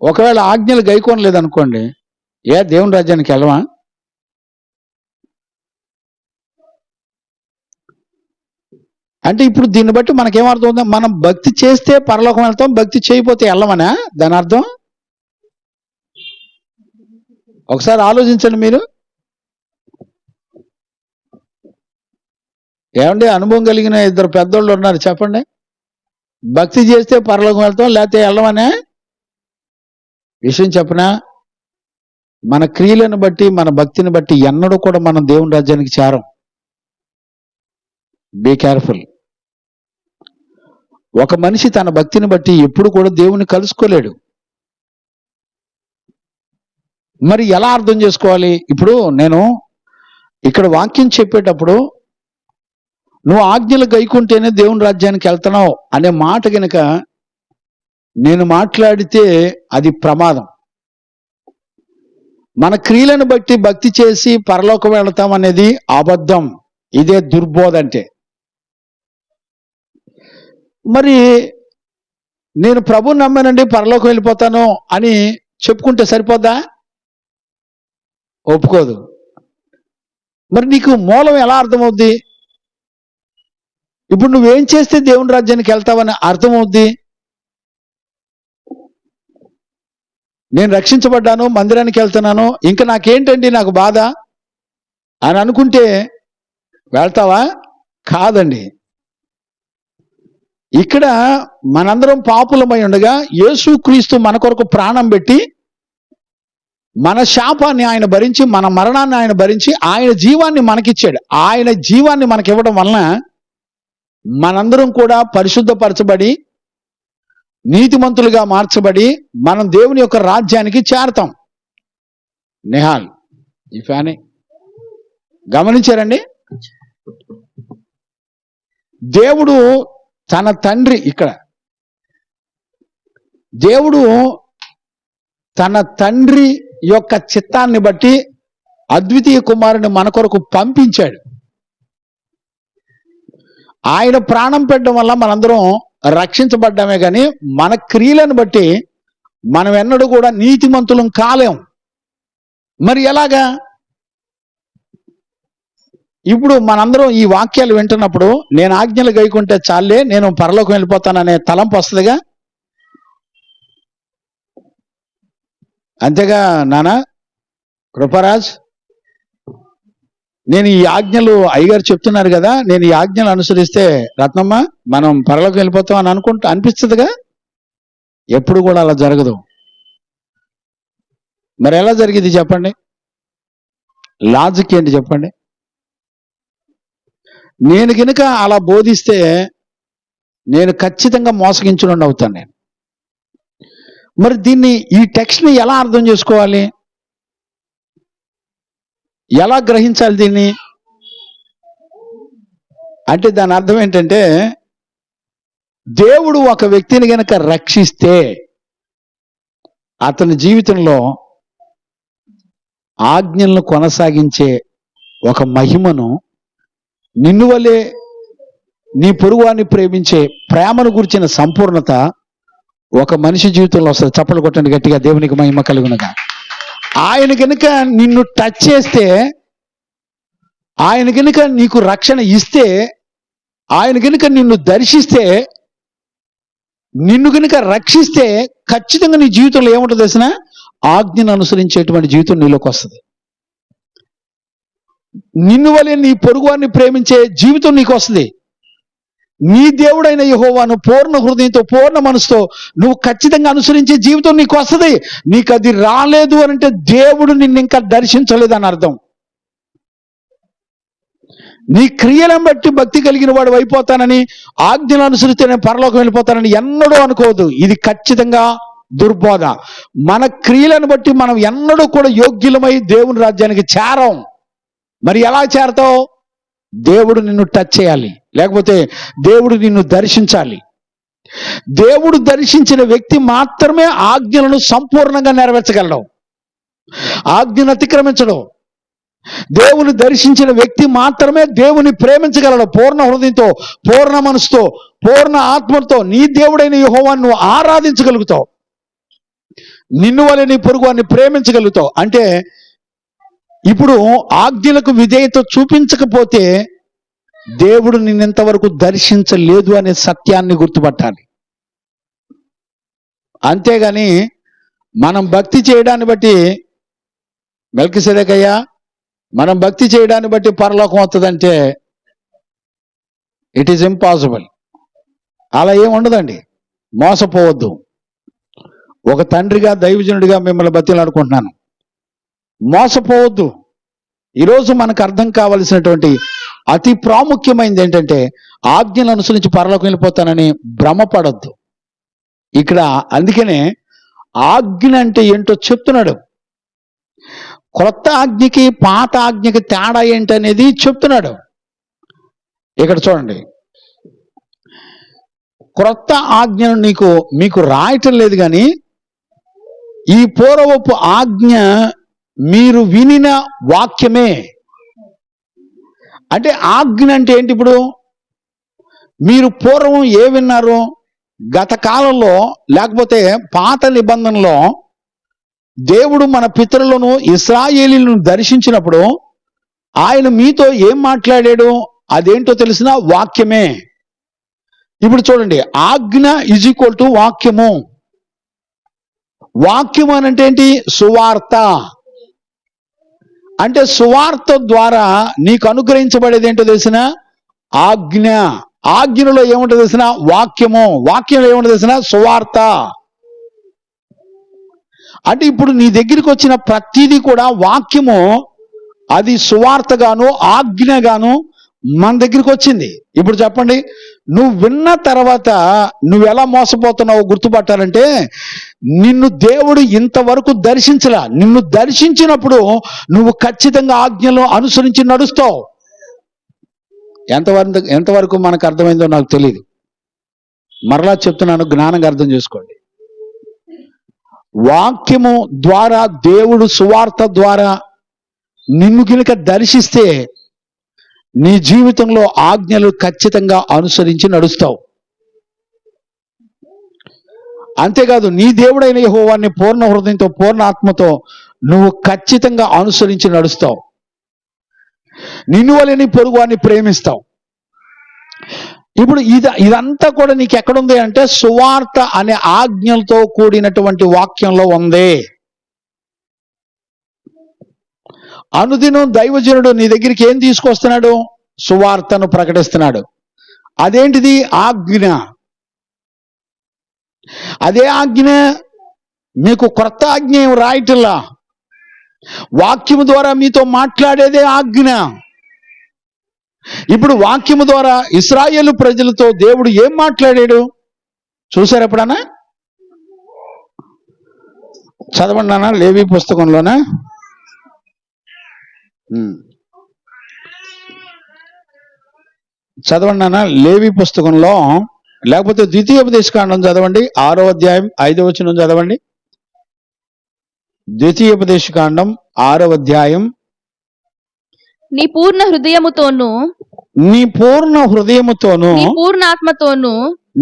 ఒకవేళ ఆజ్ఞలు గైకోనలేదనుకోండి, దేవుని రాజ్యానికి వెళ్ళమా? అంటే ఇప్పుడు దీన్ని బట్టి మనకేమర్థం? మనం భక్తి చేస్తే పరలోకం వెళ్తాం, భక్తి చేయకపోతే వెళ్ళమనా దాని అర్థం? ఒకసారి ఆలోచించండి మీరు. ఏమండి, అనుభవం కలిగిన 2 పెద్దోళ్ళు ఉన్నారు, చెప్పండి. భక్తి చేస్తే పరలోకం వెళ్తాం, లేకపోతే వెళ్ళమనే విషయం చెప్పనా? మన క్రియలను బట్టి మన భక్తిని బట్టి ఎన్నడూ కూడా మనం దేవుని రాజ్యానికి చేరం. Be careful. ఒక మనిషి తన భక్తిని బట్టి ఎప్పుడు కూడా దేవుని కలుసుకోలేడు. మరి ఎలా అర్థం చేసుకోవాలి? ఇప్పుడు నేను ఇక్కడ వాక్యం చెప్పేటప్పుడు నువ్వు ఆజ్ఞలు గైకుంటేనే దేవుని రాజ్యానికి వెళ్తున్నావు అనే మాట గనుక నేను మాట్లాడితే అది ప్రమాదం. మన క్రియలను బట్టి భక్తి చేసి పరలోకం వెళతాం అనేది అబద్ధం. ఇదే దుర్బోధ అంటే. మరి నేను ప్రభువుని నమ్మానండి పరలోకం వెళ్ళిపోతాను అని చెప్పుకుంటే సరిపోద్దా? ఒప్పుకోదు. మరి నీకు మూలం ఎలా అర్థమవుద్ది? ఇప్పుడు నువ్వేం చేస్తే దేవుని రాజ్యానికి వెళ్తావని అర్థమవుద్ది. నేను రక్షించబడ్డాను, మందిరానికి వెళ్తున్నాను, ఇంకా నాకేంటండి నాకు బాధ అని అనుకుంటే వెళ్తావా? కాదండి. ఇక్కడ మనందరం పాపులమై ఉండగా యేసుక్రీస్తు మన కొరకు ప్రాణం పెట్టి మన శాపాన్ని ఆయన భరించి, మన మరణాన్ని ఆయన భరించి, ఆయన జీవాన్ని మనకిచ్చాడు. ఆయన జీవాన్ని మనకివ్వడం వలన మనందరం కూడా పరిశుద్ధపరచబడి నీతిమంతులుగా మార్చబడి మనం దేవుని యొక్క రాజ్యానికి చేరతాం. నిహాల్ ఈ ఫ్యానే గమనించారండి? దేవుడు తన తండ్రి, ఇక్కడ దేవుడు తన తండ్రి యొక్క చిత్తాన్ని బట్టి అద్వితీయ కుమారుని మన కొరకు పంపించాడు. ఆయన ప్రాణం పెట్టడం వల్ల మనందరం రక్షించబడ్డామే కానీ మన క్రియలను బట్టి మనం ఎన్నడూ కూడా నీతిమంతులం కాలేం. మరి ఎలాగా? ఇప్పుడు మనందరం ఈ వాక్యాలు వింటున్నప్పుడు నేను ఆజ్ఞలు గైకుంటే చాలే నేను పరలోకం వెళ్ళిపోతాననే తలంపు వస్తుందిగా. అంతేగా నానా కృపరాజ్? నేను ఈ ఆజ్ఞలు అయ్యగారు చెప్తున్నారు కదా, నేను ఈ ఆజ్ఞలు అనుసరిస్తే రత్నమ్మ మనం పరలోకం వెళ్ళిపోతాం అని అనిపిస్తుందిగా. ఎప్పుడు కూడా అలా జరగదు. మరి ఎలా జరిగింది చెప్పండి? లాజిక్ ఏంటి చెప్పండి? నేను కనుక అలా బోధిస్తే నేను ఖచ్చితంగా మోసగించుని అవుతాను నేను. మరి దీన్ని, ఈ టెక్స్ట్ని ఎలా అర్థం చేసుకోవాలి? ఎలా గ్రహించాలి దీన్ని? అంటే దాని అర్థం ఏంటంటే, దేవుడు ఒక వ్యక్తిని గనక రక్షిస్తే అతని జీవితంలో ఆజ్ఞలను కొనసాగించే ఒక మహిమను, నిన్ను వలే నీ పొరుగువాన్ని ప్రేమించే ప్రేమను గురించిన సంపూర్ణత ఒక మనిషి జీవితంలో వస్తుంది. చప్పలు కొట్టండి గట్టిగా, దేవునికి మహిమ కలుగునగా. ఆయన కనుక నిన్ను టచ్ చేస్తే, ఆయన కనుక నీకు రక్షణ ఇస్తే, ఆయన కనుక నిన్ను దర్శిస్తే, నిన్ను కనుక రక్షిస్తే ఖచ్చితంగా నీ జీవితంలో ఏముంటుంది తెలిసిన? ఆజ్ఞను అనుసరించేటువంటి జీవితం నీలోకి వస్తుంది. నిన్ను వలె నీ పొరుగువాన్ని ప్రేమించే జీవితం నీకు వస్తుంది. నీ దేవుడైన యెహోవాను పూర్ణ హృదయంతో పూర్ణ మనసుతో నువ్వు ఖచ్చితంగా అనుసరించే జీవితం నీకు వస్తుంది. నీకు అది రాలేదు అని అంటే దేవుడు నిన్ను ఇంకా దర్శించలేదని అర్థం. నీ క్రియలను బట్టి భక్తి కలిగిన వాడు అయిపోతానని, ఆజ్ఞను అనుసరిస్తే నేను పరలోకం వెళ్ళిపోతానని ఎన్నడూ అనుకోవద్దు. ఇది ఖచ్చితంగా దుర్బోధ. మన క్రియలను బట్టి మనం ఎన్నడూ కూడా యోగ్యులమై దేవుని రాజ్యానికి చేరం. మరి ఎలా చేరతావు? దేవుడు నిన్ను టచ్ చేయాలి, లేకపోతే దేవుడు నిన్ను దర్శించాలి. దేవుడు దర్శించిన వ్యక్తి మాత్రమే ఆజ్ఞలను సంపూర్ణంగా నెరవేర్చగలడు, ఆజ్ఞను అతిక్రమించడం. దేవుని దర్శించిన వ్యక్తి మాత్రమే దేవుని ప్రేమించగలడు. పూర్ణ హృదయంతో, పూర్ణ మనసుతో, పూర్ణ ఆత్మతో నీ దేవుడైన యెహోవాను నువ్వు ఆరాధించగలుగుతావు. నిన్ను వలె నీ పొరుగువాన్ని ప్రేమించగలుగుతావు. అంటే ఇప్పుడు ఆజ్ఞలకు విధేయత చూపించకపోతే దేవుడు నిన్నెంతవరకు దర్శించలేదు అనే సత్యాన్ని గుర్తుపట్టాలి. అంతేగాని మనం భక్తి చేయడాన్ని బట్టి, మెల్కిసెదెకయ్యా మనం భక్తి చేయడాన్ని బట్టి పరలోకం వస్తుందంటే ఇట్ ఈజ్ ఇంపాసిబుల్. అలా ఏం ఉండదండి. మోసపోవద్దు. ఒక తండ్రిగా, దైవజనుడిగా మిమ్మల్ని బతిలాడుకుంటున్నాను, మోసపోవద్దు. ఈరోజు మనకు అర్థం కావలసినటువంటి అతి ప్రాముఖ్యమైనది ఏంటంటే, ఆజ్ఞలను అనుసరించి పరలోకం వెళ్ళిపోతానని భ్రమపడద్దు. ఇక్కడ అందుకనే ఆజ్ఞ అంటే ఏంటో చెప్తున్నాడు. క్రొత్త ఆజ్ఞకి పాత ఆజ్ఞకి తేడా ఏంటనేది చెప్తున్నాడు. ఇక్కడ చూడండి, క్రొత్త ఆజ్ఞను మీకు రాయటం లేదు, కానీ ఈ పూర్వపు ఆజ్ఞ మీరు వినిన వాక్యమే. అంటే ఆజ్ఞ అంటే ఏంటి? ఇప్పుడు మీరు పూర్వం ఏ విన్నారు? గత కాలంలో లేకపోతే పాత నిబంధనలో దేవుడు మన పితరులను ఇశ్రాయేలీలను దర్శించినప్పుడు ఆయన మీతో ఏం మాట్లాడాడు? అదేంటో తెలిసిన వాక్యమే. ఇప్పుడు చూడండి, ఆజ్ఞ ఈజ్ ఈక్వల్ టు వాక్యము. వాక్యం అని అంటే ఏంటి? సువార్త. అంటే సువార్త ద్వారా నీకు అనుగ్రహించబడేది ఏంటో తెలిసిన ఆజ్ఞ. ఆజ్ఞలో ఏముంటో తెలిసిన వాక్యము. వాక్యంలో ఏముంటో తెలిసిన సువార్త. అంటే ఇప్పుడు నీ దగ్గరికి వచ్చిన ప్రతిదీ కూడా వాక్యము, అది సువార్తగాను ఆజ్ఞగాను మన దగ్గరికి వచ్చింది. ఇప్పుడు చెప్పండి, నువ్వు విన్న తర్వాత నువ్వు ఎలా మోసపోతున్నావు గుర్తుపట్టాలంటే, నిన్ను దేవుడు ఇంతవరకు దర్శించలా. నిన్ను దర్శించినప్పుడు నువ్వు ఖచ్చితంగా ఆజ్ఞలను అనుసరించి నడుస్తావు. ఎంతవరకు మనకు అర్థమైందో నాకు తెలియదు. మరలా చెప్తున్నాను, జ్ఞానంగా అర్థం చేసుకోండి. వాక్యము ద్వారా దేవుడు సువార్త ద్వారా నిన్ను గినక దర్శిస్తే నీ జీవితంలో ఆజ్ఞలు ఖచ్చితంగా అనుసరించి నడుస్తావు. అంతేకాదు, నీ దేవుడైన యెహోవాని పూర్ణ హృదయంతో పూర్ణ ఆత్మతో నువ్వు ఖచ్చితంగా అనుసరించి నడుస్తావు. నిన్ను వలె నీ పొరుగువాన్ని ప్రేమిస్తావు. ఇప్పుడు ఇదంతా కూడా నీకు ఎక్కడుంది అంటే సువార్త అనే ఆజ్ఞలతో కూడినటువంటి వాక్యంలో ఉంది. అనుదినం దైవజనుడు నీ దగ్గరికి ఏం తీసుకొస్తున్నాడు? సువార్తను ప్రకటిస్తున్నాడు. అదేంటిది? ఆజ్ఞ. అదే ఆజ్ఞ మీకు క్రొత్త ఆజ్ఞ ఏం రాయటల్లా. వాక్యము ద్వారా మీతో మాట్లాడేదే ఆజ్ఞ. ఇప్పుడు వాక్యము ద్వారా ఇశ్రాయేలు ప్రజలతో దేవుడు ఏం మాట్లాడాడు చూసారు ఎప్పుడన్నా? చదవండి నాన్న, లేవి పుస్తకంలోనా? చదవండి నాన్న, లేవి పుస్తకంలో, లేకపోతే ద్వితీయోపదేశకాండం చదవండి, 6వ అధ్యాయం 5వ వచనం చదవండి. ద్వితీయోపదేశకాండం 6వ అధ్యాయం. నీ పూర్ణ హృదయముతోను, నీ పూర్ణ హృదయముతోను, నీ పూర్ణ ఆత్మతోను,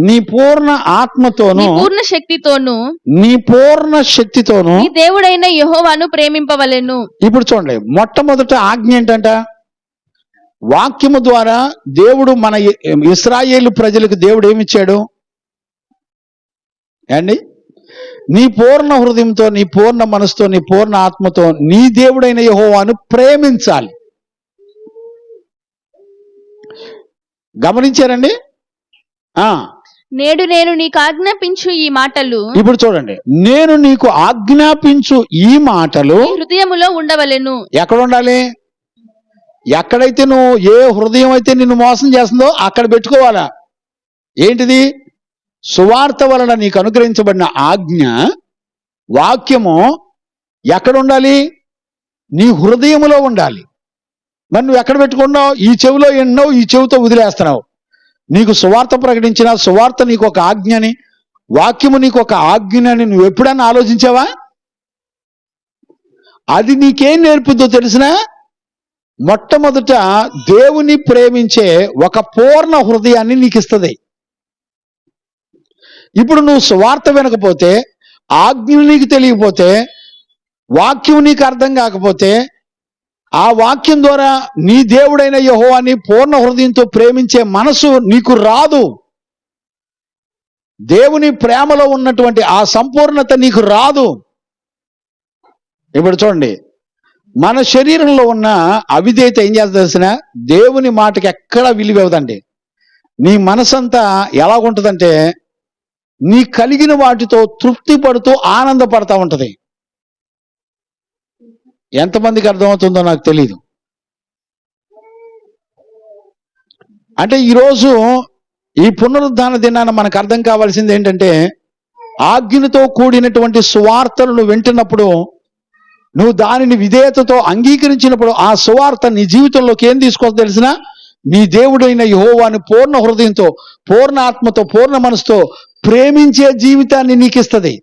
నీ పూర్ణ ఆత్మతోను, నీ పూర్ణ శక్తితోను, నీ పూర్ణ శక్తితోను నీ దేవుడైన యెహోవాను ప్రేమింపవలెను. ఇప్పుడు చూడండి, మొట్టమొదట ఆజ్ఞ ఏంటంట? వాక్యము ద్వారా దేవుడు మన ఇశ్రాయేలు ప్రజలకు దేవుడు ఏమిచ్చాడు అండి? నీ పూర్ణ హృదయంతో, నీ పూర్ణ మనసుతో, నీ పూర్ణ ఆత్మతో నీ దేవుడైన యెహోవాను ప్రేమించాలి. గమనించారండి? నేడు నేను నీకు ఆజ్ఞాపించు ఈ మాటలు, ఇప్పుడు చూడండి, నేను నీకు ఆజ్ఞాపించు ఈ మాటలు హృదయములో ఉండవలెను. ఎక్కడ ఉండాలి? ఎక్కడైతే నువ్వు ఏ హృదయం అయితే నిన్ను మోసం చేస్తుందో అక్కడ పెట్టుకోవాలా. ఏంటిది? సువార్త వలన నీకు అనుగ్రహించబడిన ఆజ్ఞ వాక్యము ఎక్కడ ఉండాలి? నీ హృదయములో ఉండాలి. మరి నువ్వు ఎక్కడ పెట్టుకున్నావు? ఈ చెవిలో ఎన్నో, ఈ చెవితో వదిలేస్తున్నావు. నీకు సువార్త ప్రకటించిన సువార్త నీకు ఒక ఆజ్ఞని, వాక్యము నీకు ఒక ఆజ్ఞని నువ్వు ఎప్పుడన్నా ఆలోచించావా? అది నీకేం నేర్పుద్దో తెలిసినా? మొట్టమొదట దేవుని ప్రేమించే ఒక పూర్ణ హృదయాన్ని నీకు ఇస్తుంది. ఇప్పుడు నువ్వు సువార్త వినకపోతే, ఆజ్ఞలు నీకు తెలియకపోతే, వాక్యం నీకు అర్థం కాకపోతే, ఆ వాక్యం ద్వారా నీ దేవుడైన యెహోవాని పూర్ణ హృదయంతో ప్రేమించే మనసు నీకు రాదు. దేవుని ప్రేమలో ఉన్నటువంటి ఆ సంపూర్ణత నీకు రాదు. ఇప్పుడు చూడండి, మన శరీరంలో ఉన్న అవిధేయత ఏం చేస్తుంది తెలిసిన? దేవుని మాటకి ఎక్కడా విలువ ఇవ్వదండి. నీ మనసంతా ఎలాగుంటుందంటే నీ కలిగిన వాటితో తృప్తి పడుతూ ఆనందపడతా ఉంటది. ఎంతమందికి అర్థమవుతుందో నాకు తెలియదు. అంటే ఈరోజు ఈ పునరుద్ధాన దినాన మనకు అర్థం కావాల్సింది ఏంటంటే, ఆజ్ఞతో కూడినటువంటి సువార్తలను వింటున్నప్పుడు నువ్వు దానిని విధేయతతో అంగీకరించినప్పుడు ఆ సువార్త నీ జీవితంలోకి ఏం తీసుకోవచ్చు తెలిసిన? నీ దేవుడైన యెహోవాను పూర్ణ హృదయంతో, పూర్ణ ఆత్మతో, పూర్ణ మనసుతో ప్రేమించే జీవితాన్ని నీకు ఇస్తుంది.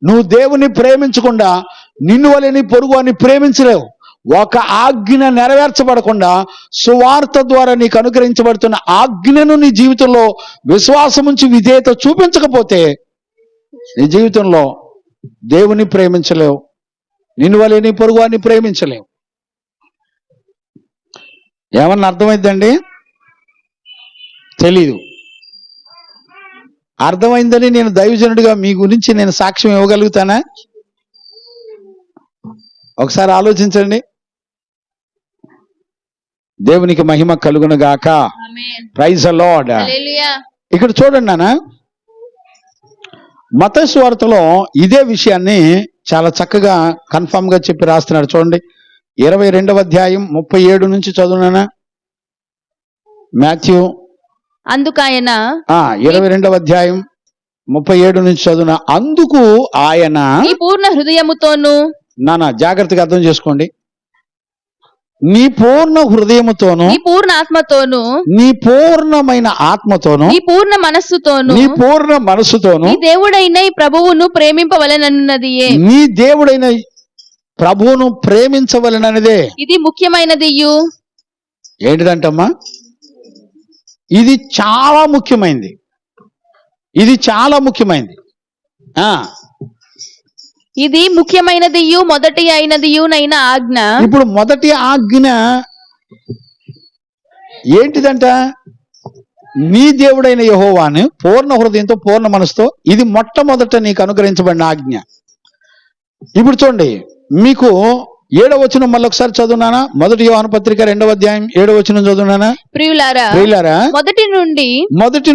నువ్వు దేవుని ప్రేమించకుండా నిన్ను వలె నీ పొరుగు అని ప్రేమించలేవు. ఒక ఆజ్ఞ నెరవేర్చబడకుండా సువార్త ద్వారా నీకు అనుగ్రహించబడుతున్న ఆజ్ఞను నీ జీవితంలో విశ్వాసం ఉంచి విధేయత చూపించకపోతే నీ జీవితంలో దేవుని ప్రేమించలేవు, నిన్ను వలె నీ పొరుగు అని ప్రేమించలేవు. ఏమన్నా అర్థమైందండి? తెలీదు. అర్థమైందని నేను దైవజనుడిగా మీ గురించి నేను సాక్ష్యం ఇవ్వగలుగుతానా? ఒకసారి ఆలోచించండి. దేవునికి మహిమ కలుగును గాక. Praise the lord. హల్లెలూయా. ఇక్కడ చూడండి నాన్న, మత్తయి సువార్తలో ఇదే విషయాన్ని చాలా చక్కగా కన్ఫర్మ్ గా చెప్పి రాస్తున్నాడు. చూడండి 22వ అధ్యాయం 37 నుంచి చదువునానా. మాథ్యూ అందుకాయన 22వ అధ్యాయం 37 నుంచి చదువున. అందుకు ఆయన, నీ పూర్ణ హృదయముతోను, నాన్న జాగ్రత్తగా అర్థం చేసుకోండి, నీ పూర్ణ హృదయముతోను, నీ పూర్ణ ఆత్మతోను, నీ పూర్ణమైన ఆత్మతోను, నీ పూర్ణ మనస్సుతోను, నీ పూర్ణ మనసుతోను నీ దేవుడైన ఈ ప్రభువును ప్రేమింపవలెనన్నదియే. నీ దేవుడైన ప్రభువును ప్రేమించవలనదే. ఇది ముఖ్యమైనదియు. ఏంటిదంటమ్మా? ఇది చాలా ముఖ్యమైనది. ఇది చాలా ముఖ్యమైనది. ఇది ముఖ్యమైనదియు మొదటి అయినదియునైన ఆజ్ఞ. ఇప్పుడు మొదటి ఆజ్ఞ ఏంటిదంట? నీ దేవుడైన యెహోవాను పూర్ణ హృదయంతో, పూర్ణ మనసుతో. ఇది మొట్టమొదట నీకు అనుగ్రహించబడిన ఆజ్ఞ. ఇప్పుడు చూడండి, మీకు 7వ వచనం మళ్ళొకసారి చదువునానా. మొదటి యోహాను పత్రిక 2వ అధ్యాయం 7వ వచనం చదువునానా. ప్రియులారా, మొదటి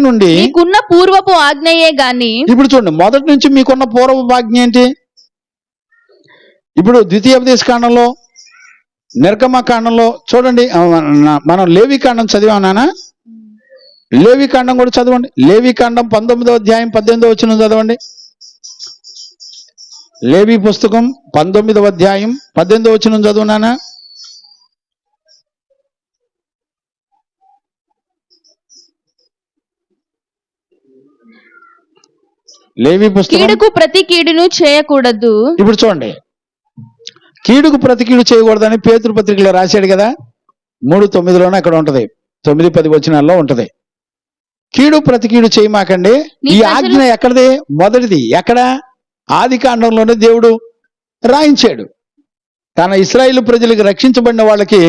నుండి మీకున్న పూర్వపు ఆజ్ఞయే గాని. ఇప్పుడు చూడండి, మొదటి నుంచి మీకున్న పూర్వపు ఆజ్ఞ ఏంటి? ఇప్పుడు ద్వితీయోపదేశ కాండంలో, నిర్గమకాండంలో చూడండి, మనం లేవికాండం చదివానా? లేవికాండం కూడా చదవండి. లేవికాండం 19వ అధ్యాయం 18వ వచనం చదవండి. లేవి పుస్తకం 19వ అధ్యాయం 18వ వచనం చదువునానా. లేవి పుస్తకం. కీడుకు ప్రతి కీడును చేయకూడదు. ఇప్పుడు చూడండి, కీడుకు ప్రతి కీడు చేయకూడదని పేతురు పత్రికలో రాశాడు కదా. 3:9లోనే అక్కడ ఉంటది, 9-10 వచనాల్లో ఉంటది. కీడు ప్రతి కీడు చేయమాకండి. ఈ ఆజ్ఞ ఎక్కడది? మొదటిది ఎక్కడ? ఆది కాండంలోనే దేవుడు రాయించాడు. తన ఇశ్రాయేలు ప్రజలకు, రక్షించబడిన వాళ్ళకి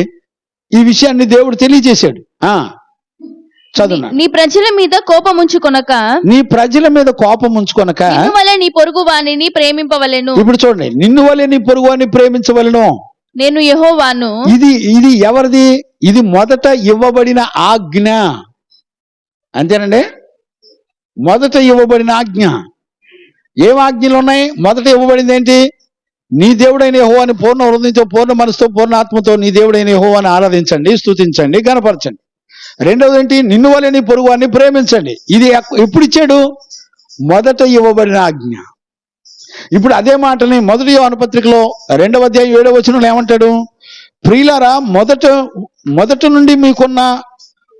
ఈ విషయాన్ని దేవుడు తెలియజేశాడు. చదువునా. నీ ప్రజల మీద కోపం ఉంచుకొనక, నీ ప్రజల మీద కోపం ఉంచుకొనక, నిన్ను వలె నీ పొరుగు వానిని ప్రేమింపవలెను. ఇప్పుడు చూడండి, నిన్ను వలె నీ పొరుగు వాని ప్రేమించవలెను. నేను యెహోవాను. ఇది ఎవరిది? ఇది మొదట ఇవ్వబడిన ఆజ్ఞ. అంతేనండి, మొదట ఇవ్వబడిన ఆజ్ఞ. ఏం ఆజ్ఞలు ఉన్నాయి? మొదట ఇవ్వబడింది ఏంటి? నీ దేవుడైన యెహోవాని పూర్ణ హృదయంతో, పూర్ణ మనసుతో, పూర్ణ ఆత్మతో నీ దేవుడైన యెహోవాని ఆరాధించండి, స్తుతించండి, గణపరచండి. రెండవది ఏంటి? నిన్ను వలె నీ పొరుగు వారిని ప్రేమించండి. ఇది ఎప్పుడు ఇచ్చాడు? మొదట ఇవ్వబడిన ఆజ్ఞ. ఇప్పుడు అదే మాటని మొదటి యోహాను పత్రికలో 2వ అధ్యాయం 7వ వచనంలో ఏమంటాడు? ప్రియులారా, మొదట నుండి మీకున్న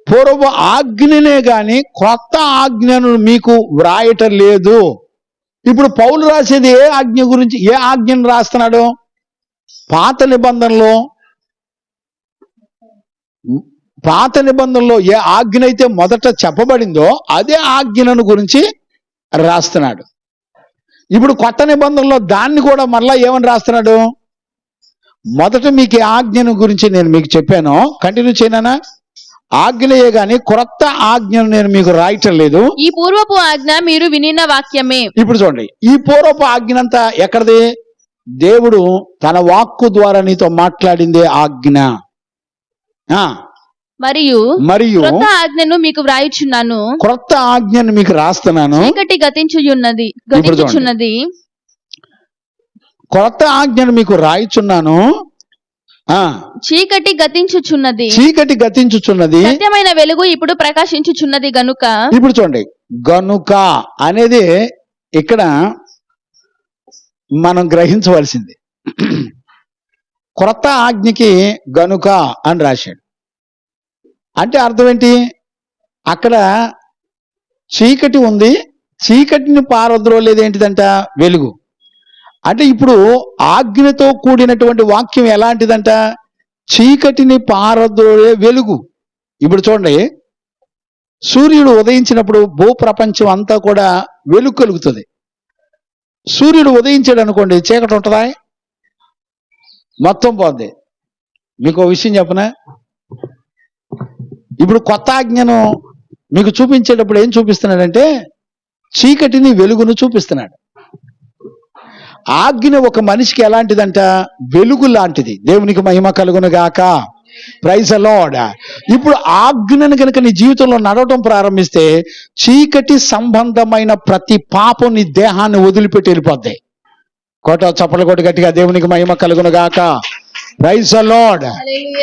పూర్వ ఆజ్ఞనే గాని కొత్త ఆజ్ఞను మీకు వ్రాయటం లేదు. ఇప్పుడు పౌలు రాసేది ఏ ఆజ్ఞ గురించి? ఏ ఆజ్ఞను రాస్తున్నాడు? పాత నిబంధనలో ఏ ఆజ్ఞ అయితే మొదట చెప్పబడిందో అదే ఆజ్ఞను గురించి రాస్తున్నాడు. ఇప్పుడు కొత్త నిబంధనలో దాన్ని కూడా మళ్ళా ఏమని రాస్తున్నాడు? మొదట మీకు ఏ ఆజ్ఞను గురించి నేను మీకు చెప్పానో, కంటిన్యూ చేయనా, ఆజ్ఞలే గాని క్రొత్త ఆజ్ఞను నేను మీకు రాయటం లేదు. ఈ పూర్వపు ఆజ్ఞ మీరు వినిన వాక్యమే. ఇప్పుడు చూడండి, ఈ పూర్వపు ఆజ్ఞనంతా ఎక్కడది? దేవుడు తన వాక్కు ద్వారా నీతో మాట్లాడిందే ఆజ్ఞ. మరియు క్రొత్త ఆజ్ఞను మీకు వ్రాయుచున్నాను. క్రొత్త ఆజ్ఞను మీకు రాస్తున్నాను. చీకటి గతించుచున్నది. క్రొత్త ఆజ్ఞను మీకు రాయుచున్నాను. చీకటి గతించుచున్నది. సత్యమైన వెలుగు ఇప్పుడు ప్రకాశించుచున్నది గనుక. ఇప్పుడు చూడండి, గనుక అనేది ఇక్కడ మనం గ్రహించవలసింది. క్రొత్త ఆజ్ఞకి గనుక అని రాశాడు. అంటే అర్థం ఏంటి? అక్కడ చీకటి ఉంది, చీకటిని పారద్రోలేదు ఏంటిదంట? వెలుగు. అంటే ఇప్పుడు ఆజ్ఞతో కూడినటువంటి వాక్యం ఎలాంటిదంట? చీకటిని పారద్రోలే వెలుగు. ఇప్పుడు చూడండి, సూర్యుడు ఉదయించినప్పుడు భూప్రపంచం అంతా కూడా వెలుగు కలుగుతుంది. సూర్యుడు ఉదయించాడు అనుకోండి, చీకటి ఉంటుందా? మొత్తం పోద్ది. మీకు ఒక విషయం చెప్పనా? ఇప్పుడు కొత్త ఆజ్ఞను మీకు చూపించేటప్పుడు ఏం చూపిస్తున్నాడంటే చీకటిని వెలుగును చూపిస్తున్నాడు. ఆజ్ఞ ఒక మనిషికి ఎలాంటిదంట? వెలుగు లాంటిది. దేవునికి మహిమ కలుగును గాక. Praise the Lord. ఇప్పుడు ఆజ్ఞను కనుక నీ జీవితంలో నడవటం ప్రారంభిస్తే చీకటి సంబంధమైన ప్రతి పాపం నీ దేహాన్ని వదిలిపెట్టి వెళ్ళిపోద్ది. కోట చప్పలు కొట్టి గట్టిగా దేవునికి మహిమ కలుగును గాక. Praise the lord.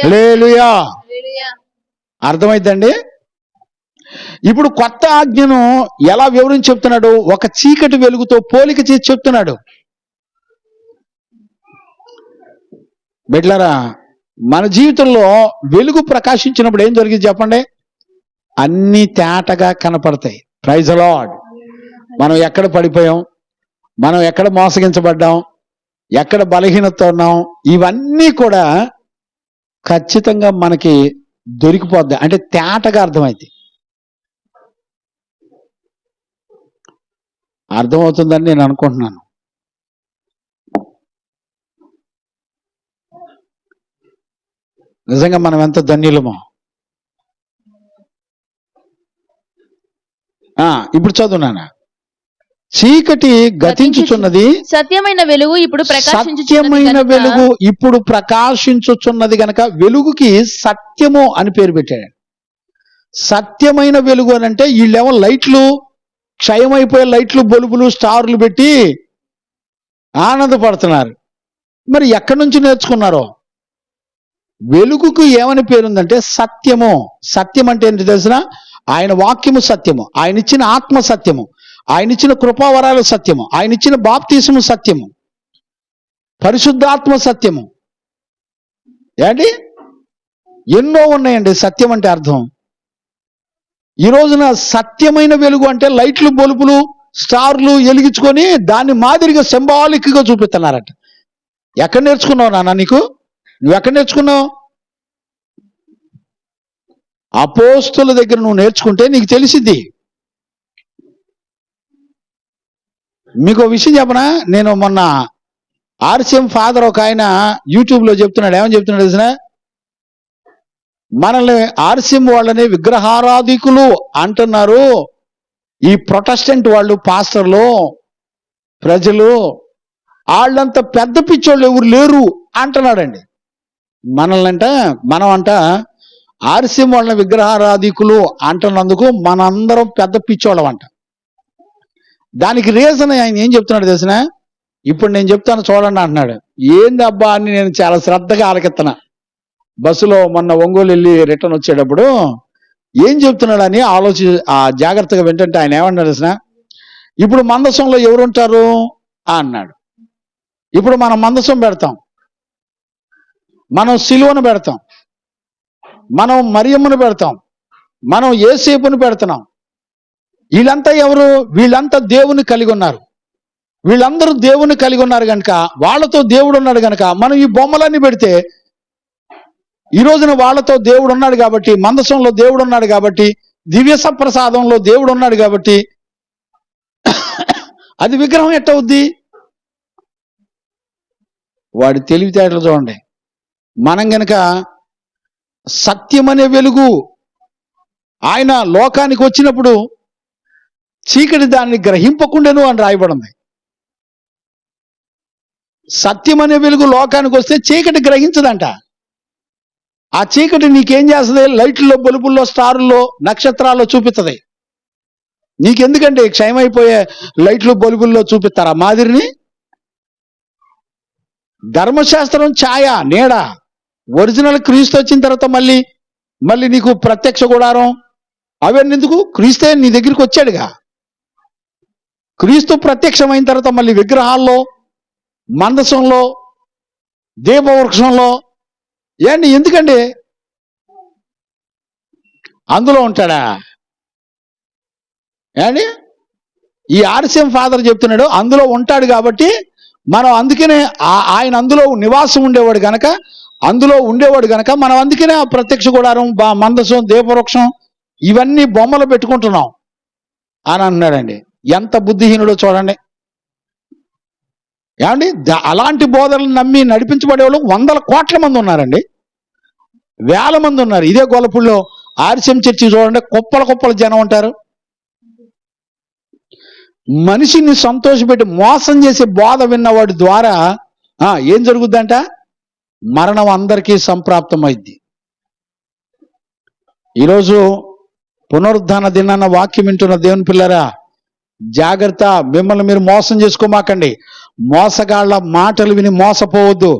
హల్లెలూయా. అర్థమైందండి? ఇప్పుడు కొత్త ఆజ్ఞను ఎలా వివరించి చెప్తున్నాడు? ఒక చీకటి వెలుగుతో పోలిక చేసి చెప్తున్నాడు. బిడ్డలారా, మన జీవితంలో వెలుగు ప్రకాశించినప్పుడు ఏం జరిగింది చెప్పండి? అన్ని తేటగా కనపడతాయి. Praise the Lord. మనం ఎక్కడ పడిపోయాం, మనం ఎక్కడ మోసగించబడ్డాం, ఎక్కడ బలహీనత ఉన్నాం, ఇవన్నీ కూడా ఖచ్చితంగా మనకి దొరికిపోద్ది. అంటే తేటగా అర్థమైంది. అర్థమవుతుందని నేను అనుకుంటున్నాను. నిజంగా మనం ఎంత ధన్యులమో. ఇప్పుడు చదువునానా. చీకటి గతించుచున్నది, సత్యమైన వెలుగు ఇప్పుడు సత్యమైన వెలుగు ఇప్పుడు ప్రకాశించుచున్నది గనక వెలుగుకి సత్యము అని పేరు పెట్టాడు. సత్యమైన వెలుగు అని అంటే వీళ్ళేమో లైట్లు, క్షయమైపోయే లైట్లు, బల్బులు, స్టార్లు పెట్టి ఆనందపడుతున్నారు. మరి ఎక్కడి నుంచి నేర్చుకున్నారో? వెలుగుకు ఏమని పేరుందంటే సత్యము. సత్యం అంటే ఏంటి తెలిసిన? ఆయన వాక్యము సత్యము, ఆయన ఇచ్చిన ఆత్మ సత్యము, ఆయన ఇచ్చిన కృపావరాలు సత్యము, ఆయన ఇచ్చిన బాప్తీసము సత్యము, పరిశుద్ధాత్మ సత్యము. ఏంటి? ఎన్నో ఉన్నాయండి సత్యం అంటే అర్థం. ఈ రోజున సత్యమైన వెలుగు అంటే లైట్లు, బల్బులు, స్టార్లు వెలిగించుకొని దాన్ని మాదిరిగా సింబాలిక్ గా చూపిస్తున్నారట. ఎక్కడ నేర్చుకున్నావు నాన్న? నువ్వు ఎక్కడ నేర్చుకున్నావు? అపోస్తుల దగ్గర నువ్వు నేర్చుకుంటే నీకు తెలిసిద్ది. మీకు విషయం చెప్పనా? నేను మొన్న ఆర్సిఎం ఫాదర్ ఒక ఆయన యూట్యూబ్ లో చెప్తున్నాడు. ఏమని చెప్తున్నాడు తెలిసిన? మనల్ని ఆర్సిఎం వాళ్ళని విగ్రహారాధికులు అంటున్నారు, ఈ ప్రొటెస్టెంట్ వాళ్ళు, పాస్టర్లు, ప్రజలు, వాళ్ళంత పెద్ద పిచ్చోళ్ళు ఎవరు లేరు అంటున్నాడండి. మనం అంట ఆర్సిఎం వాళ్ళని విగ్రహారాధికులు అంటున్నందుకు మనందరం పెద్ద పిచ్చోళ్ళం అంట. దానికి రీజన్ ఆయన ఏం చెప్తున్నాడు తెలిసిన? ఇప్పుడు నేను చెప్తాను చూడండి అంటున్నాడు. ఏంది అబ్బా అని నేను చాలా శ్రద్ధగా ఆలకెత్తనా. బస్సులో మొన్న ఒంగోలు వెళ్ళి రిటర్న్ వచ్చేటప్పుడు ఏం చెప్తున్నాడు అని జాగ్రత్తగా వింటుంటే ఆయన ఏమన్నాడు తెలిసిన? ఇప్పుడు మందసంలో ఎవరుంటారు అన్నాడు. ఇప్పుడు మనం మందసం పెడతాం, మనం సిలువను పెడతాం, మనం మరియమ్మను పెడతాం, మనం యేసేపును పెడుతున్నాం. వీళ్ళంతా ఎవరు? వీళ్ళంతా దేవుని కలిగి ఉన్నారు. వీళ్ళందరూ దేవుని కలిగి ఉన్నారు కనుక, వాళ్ళతో దేవుడు ఉన్నాడు కనుక మనం ఈ బొమ్మలన్నీ పెడితే, ఈ రోజున వాళ్ళతో దేవుడు ఉన్నాడు కాబట్టి, మందసంలో దేవుడు ఉన్నాడు కాబట్టి, దివ్య సప్రసాదంలో దేవుడు ఉన్నాడు కాబట్టి అది విగ్రహం ఎట్టవుద్ది? వాడి తెలివితేటలు చూడండి. మనం గనక సత్యమనే వెలుగు ఆయన లోకానికి వచ్చినప్పుడు చీకటి దాన్ని గ్రహింపకుండాను అని రాయబడింది. సత్యం అనే వెలుగు లోకానికి వస్తే చీకటి గ్రహించదంట. ఆ చీకటి నీకేం చేస్తుంది? లైట్లలో, బల్బుల్లో, స్టారుల్లో, నక్షత్రాల్లో చూపిస్తుంది. నీకెందుకంటే క్షయమైపోయే లైట్లు, బల్బుల్లో చూపిస్తారా మాదిరిని? ధర్మశాస్త్రం ఛాయ, నీడ. ఒరిజినల్ క్రీస్తు వచ్చిన తర్వాత మళ్ళీ నీకు ప్రత్యక్ష గుడారం అవన్నీ ఎందుకు? క్రీస్తే నీ దగ్గరికి వచ్చాడుగా. క్రీస్తు ప్రత్యక్షమైన తర్వాత మళ్ళీ విగ్రహాల్లో, మందసంలో, దీపవృక్షంలో ఏంటి ఎందుకండి అందులో ఉంటాడా ఏండి ఈ ఆర్సిఎం ఫాదర్ చెప్తున్నాడు అందులో ఉంటాడు కాబట్టి మనం అందుకనే ఆయన అందులో నివాసం ఉండేవాడు గనక మనం అందుకనే ఆ ప్రత్యక్ష గుడారం మందసం దీపవృక్షం ఇవన్నీ బొమ్మలు పెట్టుకుంటున్నాం అని అన్నాడండి. ఎంత బుద్ధిహీనుడో చూడండి. ఏమండి అలాంటి బోధనలు నమ్మి నడిపించబడేవాళ్ళు 100 కోట్ల మంది ఉన్నారండి, వేల మంది ఉన్నారు. ఇదే గొల్లపూడిలో ఆర్సిఎం చర్చి చూడండి, కుప్పల జనం ఉంటారు. మనిషిని సంతోషపెట్టి మోసం చేసే బోధ విన్నవాడి ద్వారా ఏం జరుగుద్దంట? మరణం అందరికీ సంప్రాప్తమైద్ది. ఈరోజు పునరుద్ధాన దినాన్న వాక్యం వింటున్న దేవుని పిల్లరా, జాగ్రత్త, మిమ్మల్ని మీరు మోసం చేసుకోమాకండి. మోసగాళ్ల మాటలు విని మోసపోవద్దు.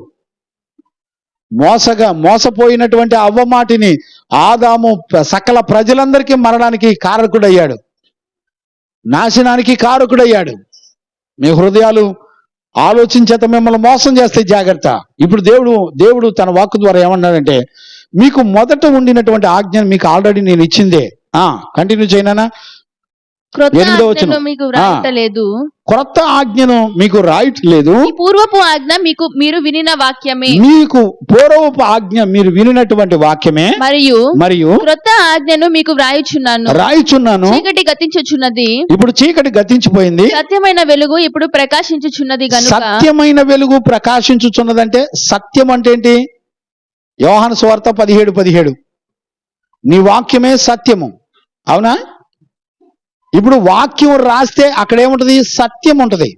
మోసపోయినటువంటి అవ్వ మాటిని ఆదాము సకల ప్రజలందరికీ మరణానికి కారకుడయ్యాడు, నాశనానికి కారకుడయ్యాడు. మీ హృదయాలు ఆలోచించేత మిమ్మల్ని మోసం చేస్తే జాగ్రత్త. ఇప్పుడు దేవుడు తన వాక్కు ద్వారా ఏమన్నాడంటే, మీకు మొదట ఉండినటువంటి ఆజ్ఞను మీకు ఆల్రెడీ నేను ఇచ్చిందే. కంటిన్యూ చేయనా? క్రొత్త ఆజ్ఞను మీకు వ్రాయట్లేదు. క్రొత్త ఆజ్ఞను మీకు రాయట్లేదు. పూర్వపు ఆజ్ఞ మీరు వినిన వాక్యమే. మీకు పూర్వపు ఆజ్ఞ మీరు వినినటువంటి వాక్యమే మరియు క్రొత్త ఆజ్ఞను మీకు రాయుచున్నాను. చీకటి గతించుచున్నది, ఇప్పుడు చీకటి గతించిపోయింది. సత్యమైన వెలుగు ఇప్పుడు ప్రకాశించుచున్నది గనుక. సత్యమైన వెలుగు ప్రకాశించుచున్నదంటే సత్యం అంటే ఏంటి? యోహాను సువార్త 17:17 నీ వాక్యమే సత్యము. అవునా? ఇప్పుడు వాక్యం రాస్తే అక్కడ ఏముంటది? సత్యం ఉంటది.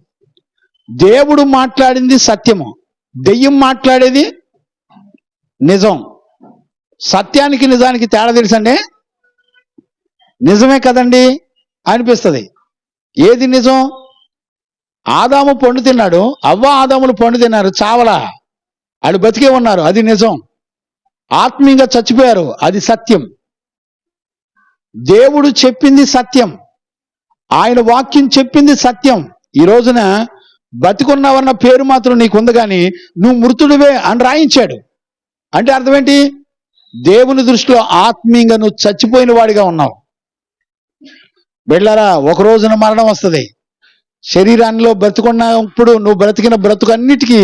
దేవుడు మాట్లాడింది సత్యము, దెయ్యం మాట్లాడేది నిజం. సత్యానికి నిజానికి తేడా తెలుసండి? నిజమే కదండి అనిపిస్తుంది. ఏది నిజం? ఆదాము పండు తిన్నాడు, అవ్వ ఆదాములు పండు తిన్నారు, చావలా, వాళ్ళు బతికే ఉన్నారు, అది నిజం. ఆత్మీయంగా చచ్చిపోయారు, అది సత్యం. దేవుడు చెప్పింది సత్యం, ఆయన వాక్యం చెప్పింది సత్యం. ఈ రోజున బతికున్నావన్న పేరు మాత్రం నీకుంది, కానీ నువ్వు మృతుడివే అని రాయించాడు. అంటే అర్థం ఏంటి? దేవుని దృష్టిలో ఆత్మీయంగా నువ్వు చచ్చిపోయిన వాడిగా ఉన్నావు. బిడ్డలారా, ఒక రోజున మరణం వస్తుంది. శరీరాల్లో బ్రతుకున్నప్పుడు నువ్వు బ్రతికిన బ్రతుకు అన్నిటికీ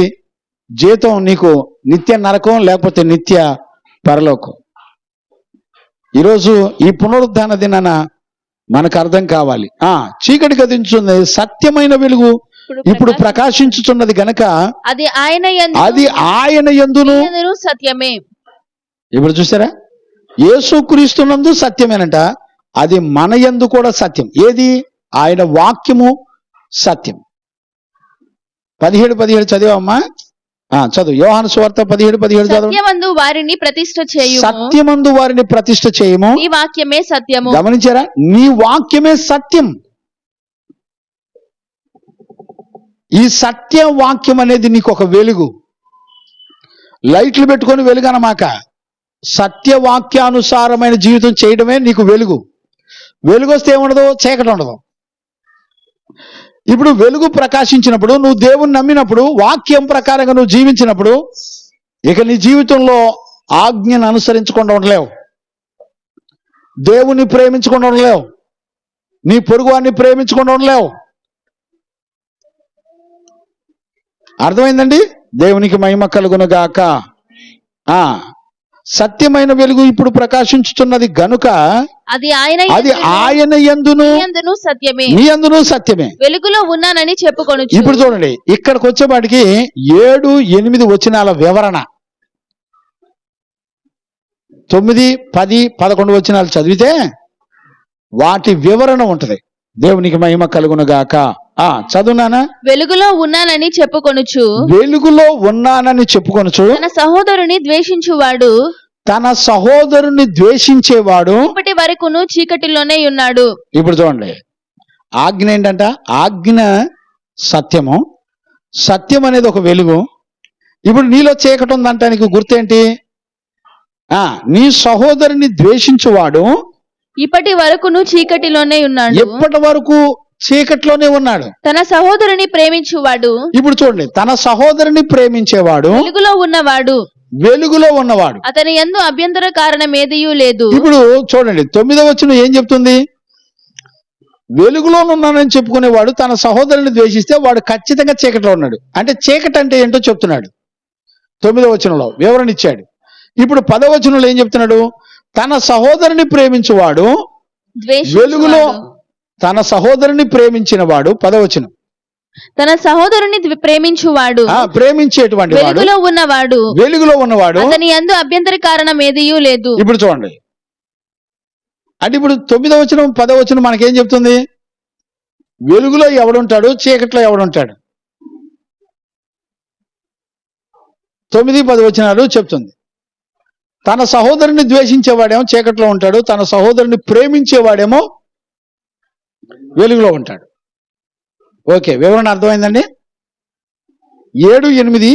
జీతం నీకు నిత్య నరకం, లేకపోతే నిత్య పరలోకం. ఈరోజు ఈ పునరుద్ధాన దినాన మనకు అర్థం కావాలి. చీకటి గతించున్నది, సత్యమైన వెలుగు ఇప్పుడు ప్రకాశించుతున్నది గనక అది ఆయన యందును సత్యమే. ఇప్పుడు చూసారా, యేసుక్రీస్తునందు సత్యమేనంట, అది మన యందు కూడా సత్యం. ఏది? ఆయన వాక్యము సత్యం. 17:17 చదివామ్మా? చదువు. యోహాను సువార్త 17:17 చదువు. సత్యమందు వారిని ప్రతిష్ఠ చేయుము. సత్యమందు వారిని ప్రతిష్ఠ చేయము. నీ వాక్యమే సత్యము. గమనించారా? నీ వాక్యమే సత్యం. ఈ సత్య వాక్యం అనేది నీకు ఒక వెలుగు. లైట్లు పెట్టుకొని వెలుగు అనమాక, సత్యవాక్యానుసారమైన జీవితం చేయడమే నీకు వెలుగు. వెలుగు వస్తే ఏముండదు? చీకటి ఉండదు. ఇప్పుడు వెలుగు ప్రకాశించినప్పుడు, నువ్వు దేవుని నమ్మినప్పుడు, వాక్యం ప్రకారంగా నువ్వు జీవించినప్పుడు, ఇక నీ జీవితంలో ఆజ్ఞను అనుసరించకుండా ఉండలేవు, దేవుని ప్రేమించకుండా ఉండలేవు, నీ పొరుగువాన్ని ప్రేమించకుండా ఉండలేవు. అర్థమైందండి? దేవునికి మహిమ కలుగును గాక. సత్యమైన వెలుగు ఇప్పుడు ప్రకాశించుతున్నది గనుక అది ఆయన యందును సత్యమే, మీ యందును సత్యమే. వెలుగులో ఉన్నానని చెప్పుకొనుచు. ఇప్పుడు చూడండి, ఇక్కడికి వచ్చేపాటికి 7, 8 వచనాల వివరణ, 9, 10, 11 వచనాలు చదివితే వాటి వివరణ ఉంటది. దేవునికి మహిమ కలుగును గాక. చదువునానా? వెలుగులో ఉన్నానని చెప్పుకొనుచు. వెలుగులో ఉన్నానని చెప్పుకొనుచు. తన సహోదరుని ద్వేషించువాడు, తన సహోదరుని ద్వేషించేవాడు ఇప్పటి వరకును చీకటిలోనే ఉన్నాడు. ఇప్పుడు చూడండి, ఆజ్ఞ ఏంటంట? ఆజ్ఞ సత్యము. సత్యం అనేది ఒక వెలుగు. ఇప్పుడు నీలో చీకటి ఉందంటానికి గుర్తేంటి? నీ సహోదరుని ద్వేషించువాడు ఇప్పటి వరకును చీకటిలోనే ఉన్నాడు. ఎప్పటి వరకు చీకట్లోనే ఉన్నాడు. తన సహోదరుని ప్రేమించువాడు ఇప్పుడు చూడండి, తన సహోదరుని ప్రేమించేవాడు వెలుగులో ఉన్నవాడు వెలుగులో ఉన్నవాడు. అతని యందు అభ్యంతర కారణం ఏదియూ లేదు. ఇప్పుడు చూడండి 9వ వచనం ఏం చెప్తుంది? వెలుగులో ఉన్నానని చెప్పుకునేవాడు తన సహోదరుని ద్వేషిస్తే వాడు ఖచ్చితంగా చీకట్లో ఉన్నాడు. అంటే చీకటి అంటే ఏంటో చెప్తున్నాడు. 9వ వచనంలో వివరణ ఇచ్చాడు. ఇప్పుడు 10వ వచనంలో ఏం చెప్తున్నాడు? తన సహోదరుని ప్రేమించువాడు వెలుగులో, తన సహోదరుని ప్రేమించిన వాడు, 10వ వచనం, తన సహోదరుని ప్రేమించువాడు ప్రేమించేటువంటి వెలుగులో ఉన్నవాడు అతని యందు అభ్యంతర కారణం ఏదియూ లేదు. ఇప్పుడు చూడండి, అంటే ఇప్పుడు 9వ వచనం 10వ వచనం మనకేం చెప్తుంది? వెలుగులో ఎవడుంటాడు, చీకట్లో ఎవడుంటాడు? 9, 10 వచనాలు చెప్తుంది. తన సహోదరుని ద్వేషించేవాడేమో చీకట్లో ఉంటాడు, తన సహోదరుని ప్రేమించేవాడేమో వెలుగులో ఉంటాడు. ఓకే, వివరణ అర్థమైందండి. 7, 8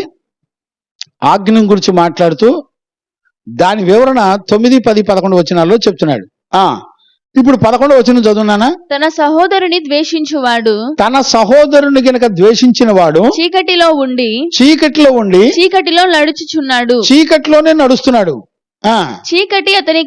ఆజ్ఞ గురించి మాట్లాడుతూ దాని వివరణ 9, 10, 11 వచనాల్లో చెప్తున్నాడు. ఇప్పుడు 11వ వచనం చదువునానా? తన సహోదరుని ద్వేషించువాడు, తన సహోదరుని గనక ద్వేషించిన వాడు చీకటిలో ఉండి చీకటిలో నడుచుచున్నాడు, చీకటిలోనే నడుస్తున్నాడు. చీకటి అతని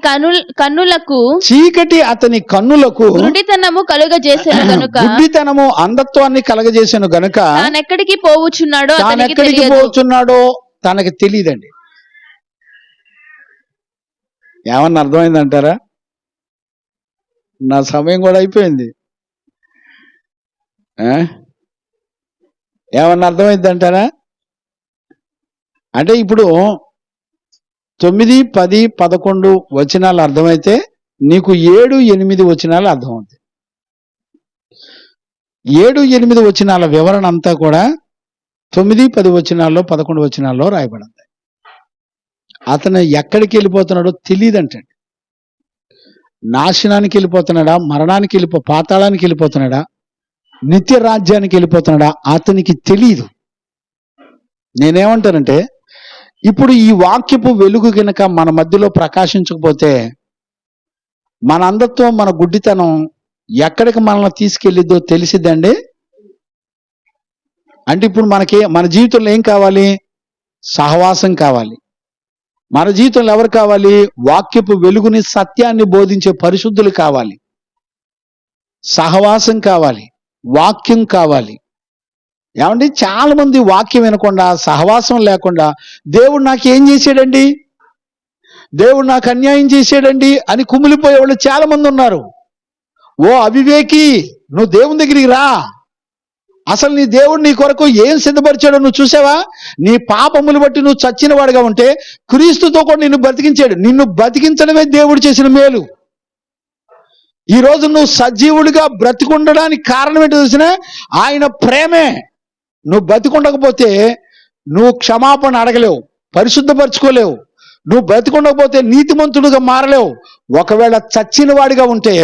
కన్నులకు గుడ్డితనము కలుగజేసెను గనుక, గుడ్డితనము అంధత్వాన్ని కలగజేసెను గనుక తానెక్కడికి పోవచ్చున్నాడో తనకి తెలియదండి. ఏమన్నా అర్థమైందంటారా? నా సమయం కూడా అయిపోయింది. ఏమన్నా అర్థమైంది అంటారా? అంటే ఇప్పుడు 9, 10, 11 వచనాలు అర్థమైతే నీకు 7, 8 వచనాలు అర్థమవుతాయి. 7, 8 వచనాల వివరణ అంతా కూడా 9, 10 వచనాల్లో 11 వచనాల్లో రాయబడింది. అతను ఎక్కడికి వెళ్ళిపోతున్నాడో తెలియదంటండి. నాశనానికి వెళ్ళిపోతున్నాడా, మరణానికి పాతాళానికి వెళ్ళిపోతున్నాడా, నిత్య రాజ్యానికి వెళ్ళిపోతున్నాడా అతనికి తెలియదు. నేనేమంటానంటే, ఇప్పుడు ఈ వాక్యపు వెలుగు గనక మన మధ్యలో ప్రకాశించకపోతే మన అంధత్వం, మన గుడ్డితనం ఎక్కడికి మనల్ని తీసుకెళ్ళిద్దో తెలిసిద్దండి. అంటే ఇప్పుడు మన జీవితంలో ఏం కావాలి? సహవాసం కావాలి. మన జీవితంలో ఎవరు కావాలి? వాక్యపు వెలుగుని, సత్యాన్ని బోధించే పరిశుద్ధులు కావాలి. సహవాసం కావాలి, వాక్యం కావాలి. ఏమండి, చాలా మంది వాక్యం వినకుండా, సహవాసం లేకుండా దేవుడు నాకు ఏం చేశాడండి, దేవుడు నాకు అన్యాయం చేశాడండి అని కుమిలిపోయే వాళ్ళు చాలా మంది ఉన్నారు. ఓ అవివేకి, నువ్వు దేవుని దగ్గరికి రా. అసలు నీ దేవుడు నీ కొరకు ఏం సిద్ధపరిచాడో నువ్వు చూసావా? నీ పాపములు బట్టి నువ్వు చచ్చిన వాడుగా ఉంటే క్రీస్తుతో కూడా నిన్ను బ్రతికించాడు. నిన్ను బ్రతికించడమే దేవుడు చేసిన మేలు. ఈరోజు నువ్వు సజీవుడిగా బ్రతికుండడానికి కారణం ఏంటో తెలిసిన ఆయన ప్రేమే. నువ్వు బ్రతికుండకపోతే నువ్వు క్షమాపణ అడగలేవు, పరిశుద్ధపరచుకోలేవు. నువ్వు బ్రతికుండకపోతే నీతిమంతుడుగా మారలేవు. ఒకవేళ చచ్చిన వాడిగా ఉంటే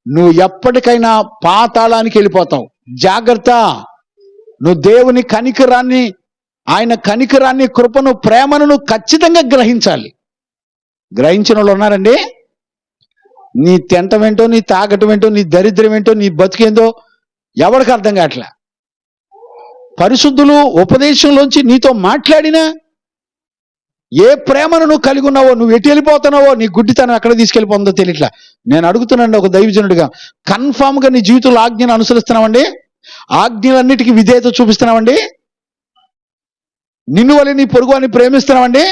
నువ్వు ఎప్పటికైనా పాతాళానికి వెళ్ళిపోతావు. జాగ్రత్త. నువ్వు దేవుని కనికరాన్ని, ఆయన కనికరాన్ని, కృపను, ప్రేమను నువ్వు ఖచ్చితంగా గ్రహించాలి. గ్రహించిన వాళ్ళు ఉన్నారండి? నీ తింటం ఏంటో, నీ తాగటం ఏంటో, నీ దరిద్రం ఏంటో, నీ బతుకేందో ఎవరికి అర్థం కావట్లే. పరిశుద్ధులు ఉపదేశంలోంచి నీతో మాట్లాడినా ఏ ప్రేమను నువ్వు కలిగి ఉన్నావో, నువ్వు ఎటు వెళ్ళిపోతున్నావో, నీ గుడ్డితనం ఎక్కడ తీసుకెళ్ళిపోతుందో తెలియట్లా. నేను అడుగుతున్నానండి ఒక దైవజనుడిగా, కన్ఫామ్గా నీ జీవితంలో ఆజ్ఞను అనుసరిస్తున్నావండి? ఆజ్ఞలన్నిటికీ విధేయత చూపిస్తున్నావండి? నిన్ను వల్ల నీ పొరుగువాన్ని ప్రేమిస్తున్నావండి?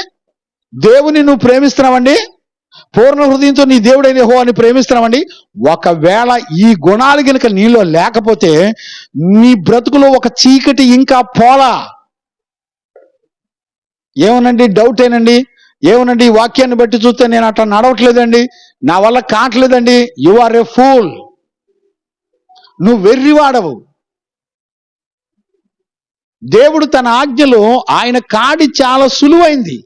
దేవుని నువ్వు ప్రేమిస్తున్నావండి? పూర్ణ హృదయంతో నీ దేవుడైన యెహోవాని ప్రేమిస్తున్నావండి? ఒకవేళ ఈ గుణాలు గనుక నీలో లేకపోతే నీ బ్రతుకులో ఒక చీకటి ఇంకా పోలా. ఏమనండి, డౌట్ ఏనండి, ఏమనండి, ఈ వాక్యాన్ని బట్టి చూస్తే నేను అట్లా నడవట్లేదండి, నా వల్ల కావట్లేదండి. You are a fool. నువ్వు వెర్రివాడవు. దేవుడు తన ఆజ్ఞలో ఆయన కాడి చాలా సులువైంది.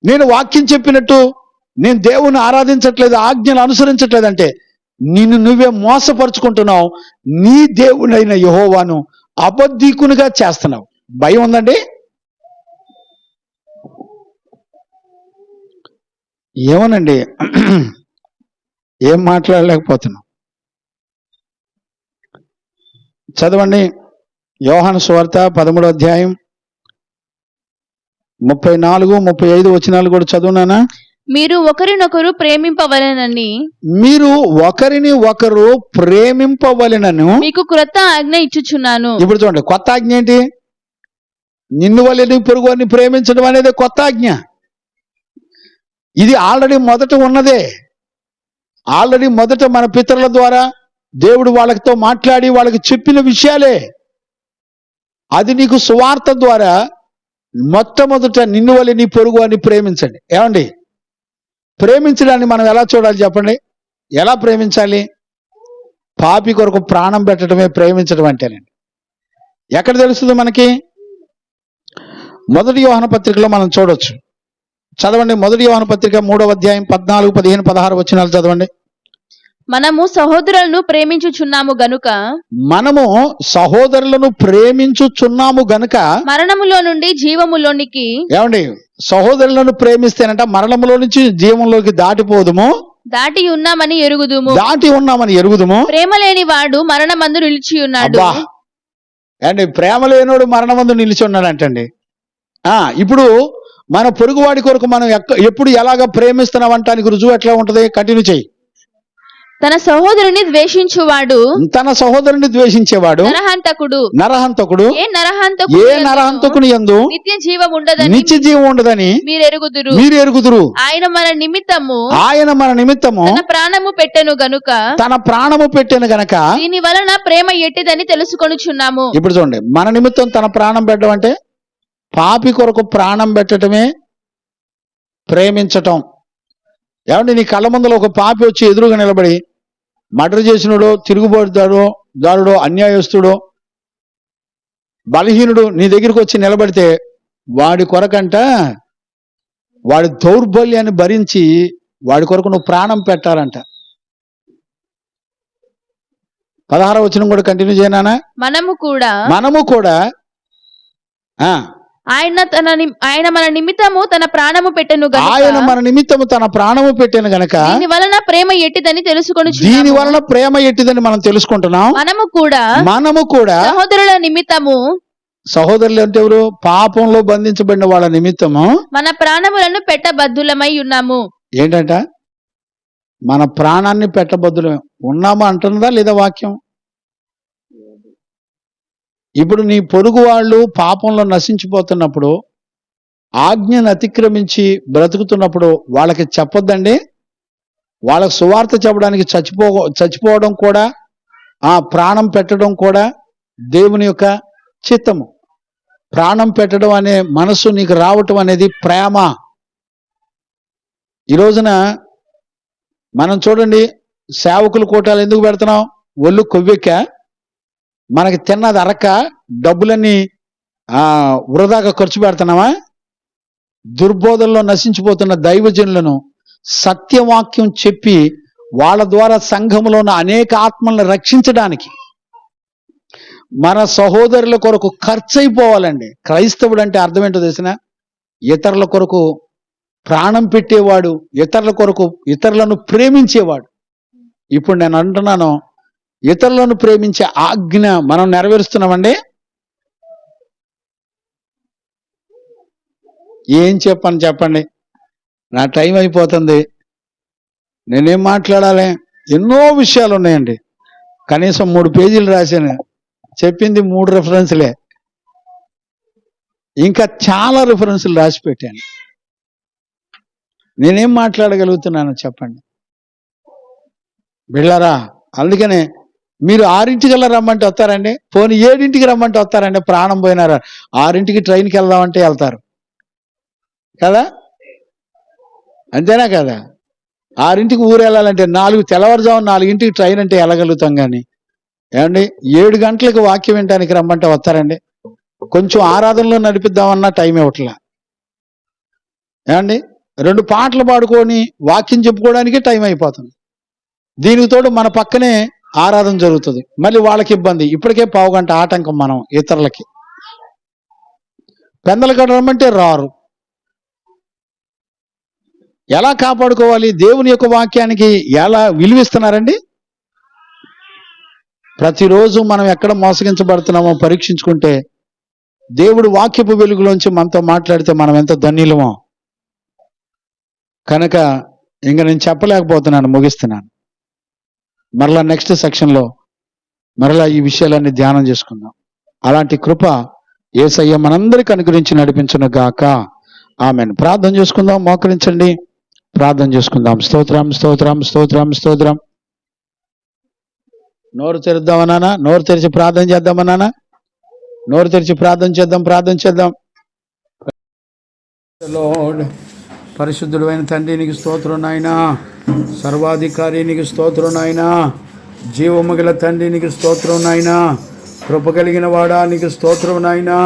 నేను వాక్యం చెప్పినట్టు నేను దేవుని ఆరాధించట్లేదు, ఆజ్ఞలు అనుసరించట్లేదంటే నిన్ను నువ్వే మోసపరుచుకుంటున్నావు. నీ దేవుడైన యెహోవాను అబద్ధీకునిగా చేస్తున్నావు. భయం ఉందండి? ఏమోనండి, ఏం మాట్లాడలేకపోతున్నాం. చదవండి, యోహాను సువార్త 13వ అధ్యాయం 34, 35 వచనాలు కూడా చదువునానా. మీరు ఒకరినొకరు ప్రేమింపవలెనని మీరు ఒకరిని ఒకరు ప్రేమింపవలెనను మీకు క్రొత్త ఆజ్ఞ ఇచ్చుచున్నాను. ఇప్పుడు చూడండి, కొత్త ఆజ్ఞ ఏంటి? నిన్ను వలె నీ పొరుగువారిని ప్రేమించడం అనేది కొత్త ఆజ్ఞ. ఇది ఆల్రెడీ మొదట ఉన్నదే. ఆల్రెడీ మొదట మన పితరుల ద్వారా దేవుడు వాళ్ళతో మాట్లాడి వాళ్ళకి చెప్పిన విషయాలే. అది నీకు సువార్త ద్వారా మొట్టమొదట నిన్ను వలె నీ పొరుగువారిని ప్రేమించండి. ఏమండి, ప్రేమించడాన్ని మనం ఎలా చూడాలి చెప్పండి? ఎలా ప్రేమించాలి? పాపి కొరకు ప్రాణం పెట్టడమే ప్రేమించడం అంటేనండి. ఎక్కడ తెలుస్తుంది మనకి? మొదటి యోహాను పత్రికలో మనం చూడొచ్చు. చదవండి, మొదటి యోహాను పత్రిక 3వ అధ్యాయం 14, 15, 16 వచనాలు చదవండి. మనము సహోదరులను ప్రేమించుచున్నాము గనుక మరణములో నుండి జీవములోనికి. ఏమండి, సహోదరులను ప్రేమిస్తేనంట మరణములో నుంచి జీవంలోకి దాటిపోదుము, దాటి ఉన్నామని ఎరుగుదుము. ప్రేమ లేని వాడు మరణమందు నిలిచి ఉన్నాడు. అండి, ప్రేమ లేనోడు మరణమందు నిలిచి ఉన్నాడంటండి. ఇప్పుడు మన పొరుగువాడి కొరకు మనం ఎప్పుడు ఎలాగ ప్రేమిస్తున్నాం అంటానికి రుజువు ఎట్లా ఉంటది? కంటిన్యూ చేయి. తన సహోదరుని ద్వేషించేవాడు నరహంతకుడు. ఏ నరహంతకుని యందు నిత్య జీవం ఉండదని మీరు ఎరుగుదురు. ఆయన మన నిమిత్తము తన ప్రాణము పెట్టెను గనుక దీని వలన ప్రేమ ఎట్టిదని తెలుసుకొనుచున్నాము. ఇప్పుడు చూడండి, మన నిమిత్తం తన ప్రాణం పెట్టడం అంటే పాపి కొరకు ప్రాణం పెట్టడమే ప్రేమించటం. ఏమంటే నీ కళ్ళ ముందులో ఒక పాపి వచ్చి ఎదురుగా నిలబడి మర్డర్ చేసినడో, తిరుగుబాటుదారుడో, అన్యాయస్తుడో, బలహీనుడు నీ దగ్గరికి వచ్చి నిలబడితే వాడి కొరకంట, వాడి దౌర్బల్యాన్ని భరించి వాడి కొరకు నువ్వు ప్రాణం పెట్టాలంట. 16వ వచనం కూడా కంటిన్యూ చేయనా? మనము కూడా ఆయన మన నిమిత్తము తన ప్రాణము పెట్టెను గనక దీని వలన ప్రేమ ఎట్టిదని మనం తెలుసుకుంటున్నాం. మనము కూడా సహోదరుల నిమిత్తము, సహోదరులు అంటే ఎవరు? పాపంలో బంధించబడిన వాళ్ళ నిమిత్తము మన ప్రాణములను పెట్టబద్దులమై ఉన్నాము. ఏంటంట? మన ప్రాణాన్ని పెట్టబద్దులమై ఉన్నాము అంటున్నదా లేదా వాక్యం? ఇప్పుడు నీ పొరుగు వాళ్ళు పాపంలో నశించిపోతున్నప్పుడు, ఆజ్ఞను అతిక్రమించి బ్రతుకుతున్నప్పుడు వాళ్ళకి చెప్పొద్దండి. వాళ్ళకి సువార్త చెప్పడానికి చచ్చిపోవడం కూడా, ప్రాణం పెట్టడం కూడా దేవుని యొక్క చిత్తము. ప్రాణం పెట్టడం అనే మనసు నీకు రావటం అనేది ప్రేమ. ఈ రోజున మనం చూడండి, సేవకుల కూటాలు ఎందుకు పెడుతున్నాం? ఒళ్ళు కొవ్వెక్క, మనకి తిన్నది అరక, డబ్బులన్నీ వృధాగా ఖర్చు పెడుతున్నామా? దుర్బోధనలో నశించిపోతున్న దైవజనులను సత్యవాక్యం చెప్పి వాళ్ళ ద్వారా సంఘములో ఉన్న అనేక ఆత్మలను రక్షించడానికి మన సహోదరుల కొరకు ఖర్చు అయిపోవాలండి. క్రైస్తవుడు అంటే అర్థం ఏంటో తెలిసిన? ఇతరుల కొరకు ప్రాణం పెట్టేవాడు, ఇతరుల కొరకు ఇతరులను ప్రేమించేవాడు. ఇప్పుడు నేను అంటున్నాను, ఇతరులను ప్రేమించే ఆజ్ఞ మనం నెరవేరుస్తున్నామండి. ఏం చెప్పండి? నా టైం అయిపోతుంది. నేనేం మాట్లాడాలి? ఎన్నో విషయాలు ఉన్నాయండి. కనీసం 3 పేజీలు రాశాను. చెప్పింది 3 రిఫరెన్స్లే. ఇంకా చాలా రిఫరెన్స్లు రాసి పెట్టాను. నేనేం మాట్లాడగలుగుతున్నాను చెప్పండి బిళ్ళారా? అందుకనే మీరు 6ంటికల్లా రమ్మంటే వస్తారండి? పోనీ 7ంటికి రమ్మంటే వస్తారండి? ప్రాణం పోయినారా? 6ంటికి ట్రైన్కి వెళ్దామంటే వెళ్తారు కదా? అంతేనా కదా? 6ంటికి ఊరు వెళ్ళాలంటే తెల్లవారుజాము 4ంటికి ట్రైన్ అంటే వెళ్ళగలుగుతాం. కానీ ఏమండి 7 గంటలకు వాక్యం వినడానికి రమ్మంటే వస్తారండి? కొంచెం ఆరాధనలో నడిపిద్దామన్నా టైం ఇవ్వట్లా. ఏమండి 2 పాటలు పాడుకొని వాక్యం చెప్పుకోవడానికి టైం అయిపోతుంది. దీనికి తోడు మన పక్కనే ఆరాధన జరుగుతుంది, మళ్ళీ వాళ్ళకి ఇబ్బంది. ఇప్పటికే 1/2 గంట ఆటంకం మనం ఇతరులకి. పెందలు కట్టమంటే రారు. ఎలా కాపాడుకోవాలి? దేవుని యొక్క వాక్యానికి ఎలా విలువిస్తున్నారండి? ప్రతిరోజు మనం ఎక్కడ మోసగించబడుతున్నామో పరీక్షించుకుంటే దేవుడు వాక్యపు వెలుగులోంచి మనతో మాట్లాడితే మనం ఎంత ధన్యులమో. కనుక ఇంక నేను చెప్పలేకపోతున్నాను, ముగిస్తున్నాను. మరలా నెక్స్ట్ సెక్షన్లో మరలా ఈ విషయాలన్నీ ధ్యానం చేసుకుందాం. అలాంటి కృప యేసయ్య మనందరికి అనుగ్రహించి నడిపించును గాక. ఆమెన్. ప్రార్థన చేసుకుందాం. మోకరించండి, ప్రార్థన చేసుకుందాం. స్తోత్రం స్తోత్రం స్తోత్రం స్తోత్రం. నోరు తెరుద్దామా నాన్న? నోరు తెరిచి ప్రార్థన చేద్దామా నాన్న? నోరు తెరిచి ప్రార్థన చేద్దాం, ప్రార్థన చేద్దాం. లార్డ్, పరిశుద్ధుడు అయిన తండ్రి నీకు స్తోత్రం నాయనా. సర్వాధికారి నీకు స్తోత్రం నాయనా. జీవము గల తండ్రి నీకు స్తోత్రం నాయనా. కృప కలిగిన వాడా నీకు స్తోత్రం నాయనా.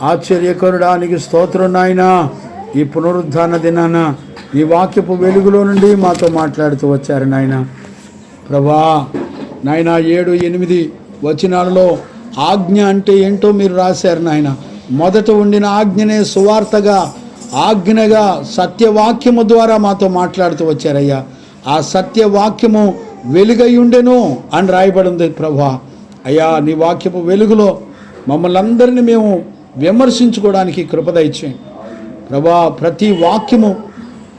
ఆశ్చర్యకరుడా నీకు స్తోత్రం నాయనా. ఈ పునరుద్ధాన దినాన ఈ వాక్యపు వెలుగులో నుండి మాతో మాట్లాడుతూ వచ్చారు నాయన. ప్రభా నాయన 7, 8 వచనాలలో ఆజ్ఞ అంటే ఏంటో మీరు రాశారు నాయన. మొదట ఉండిన ఆజ్ఞనే సువార్తగా, ఆజ్ఞగా సత్యవాక్యము ద్వారా మాతో మాట్లాడుతూ వచ్చారయ్యా. ఆ సత్యవాక్యము వెలుగై ఉండెను అని రాయబడింది ప్రభా. అయ్యా, నీ వాక్యపు వెలుగులో మమ్మల్ని అందరినీ మేము విమర్శించుకోవడానికి కృప దయచేయండి ప్రభా. ప్రతి వాక్యము,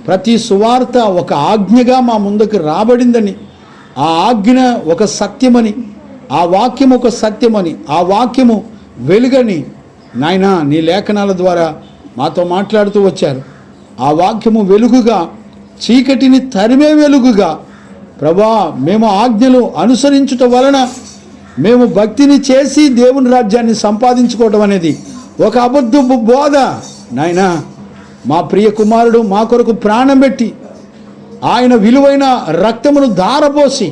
ప్రతి సువార్త ఒక ఆజ్ఞగా మా ముందుకు రాబడిందని, ఆ ఆజ్ఞ ఒక సత్యమని, ఆ వాక్యం ఒక సత్యమని, ఆ వాక్యము వెలుగని నాయనా నీ లేఖనాల ద్వారా మాతో మాట్లాడుతూ వచ్చారు. ఆ వాక్యము వెలుగుగా, చీకటిని తరిమే వెలుగుగా ప్రభా మేము ఆజ్ఞలు అనుసరించుట వలన మేము భక్తిని చేసి దేవుని రాజ్యాన్ని సంపాదించుకోవడం అనేది ఒక అబద్ధపు బోధ నాయనా. మా ప్రియ కుమారుడు మా కొరకు ప్రాణం పెట్టి ఆయన విలువైన రక్తమును ధారపోసి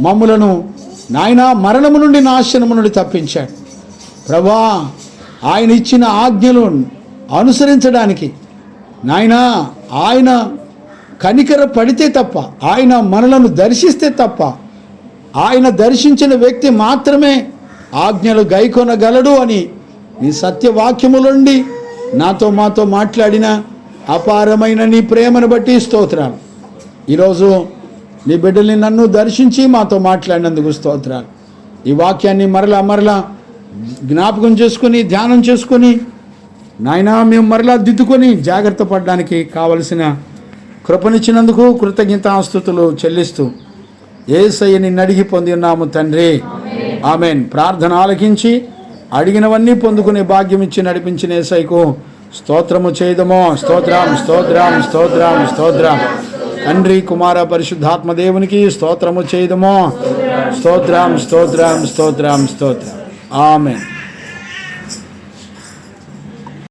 మమ్ములను నాయనా మరణము నుండి, నాశనము నుండి తప్పించాడు ప్రభా. ఆయన ఇచ్చిన ఆజ్ఞలు అనుసరించడానికి నాయనా ఆయన కనికర పడితే తప్ప, ఆయన మనలను దర్శిస్తే తప్ప, ఆయన దర్శించిన వ్యక్తి మాత్రమే ఆజ్ఞలు గైకొనగలడు అని నీ సత్యవాక్యముల నుండి మాతో మాట్లాడిన అపారమైన నీ ప్రేమను బట్టి స్తోత్రాలు. ఈరోజు నీ బిడ్డల్ని నన్ను దర్శించి మాతో మాట్లాడినందుకు స్తోత్రాలు. ఈ వాక్యాన్ని మరలా జ్ఞాపకం చేసుకొని, ధ్యానం చేసుకొని నాయనా మేము మరలా దిద్దుకొని జాగ్రత్త పడడానికి కావలసిన కృపనిచ్చినందుకు కృతజ్ఞతాస్తుతులు చెల్లిస్తూ యేసయ్య నిన్ను అడిగి పొంది ఉన్నాము తండ్రి. ఆమెన్. ప్రార్థన ఆలకించి అడిగినవన్నీ పొందుకునే భాగ్యం ఇచ్చి నడిపించిన యేసయ్యకు స్తోత్రము చేయదమో. స్తోత్రం స్తోత్రం స్తోత్రం స్తోత్రం. తండ్రి, కుమార, పరిశుద్ధాత్మ దేవునికి స్తోత్రము చేయదమో. స్తోత్రం స్తోత్రం స్తోత్రం స్తోత్రం. ఆమెన్.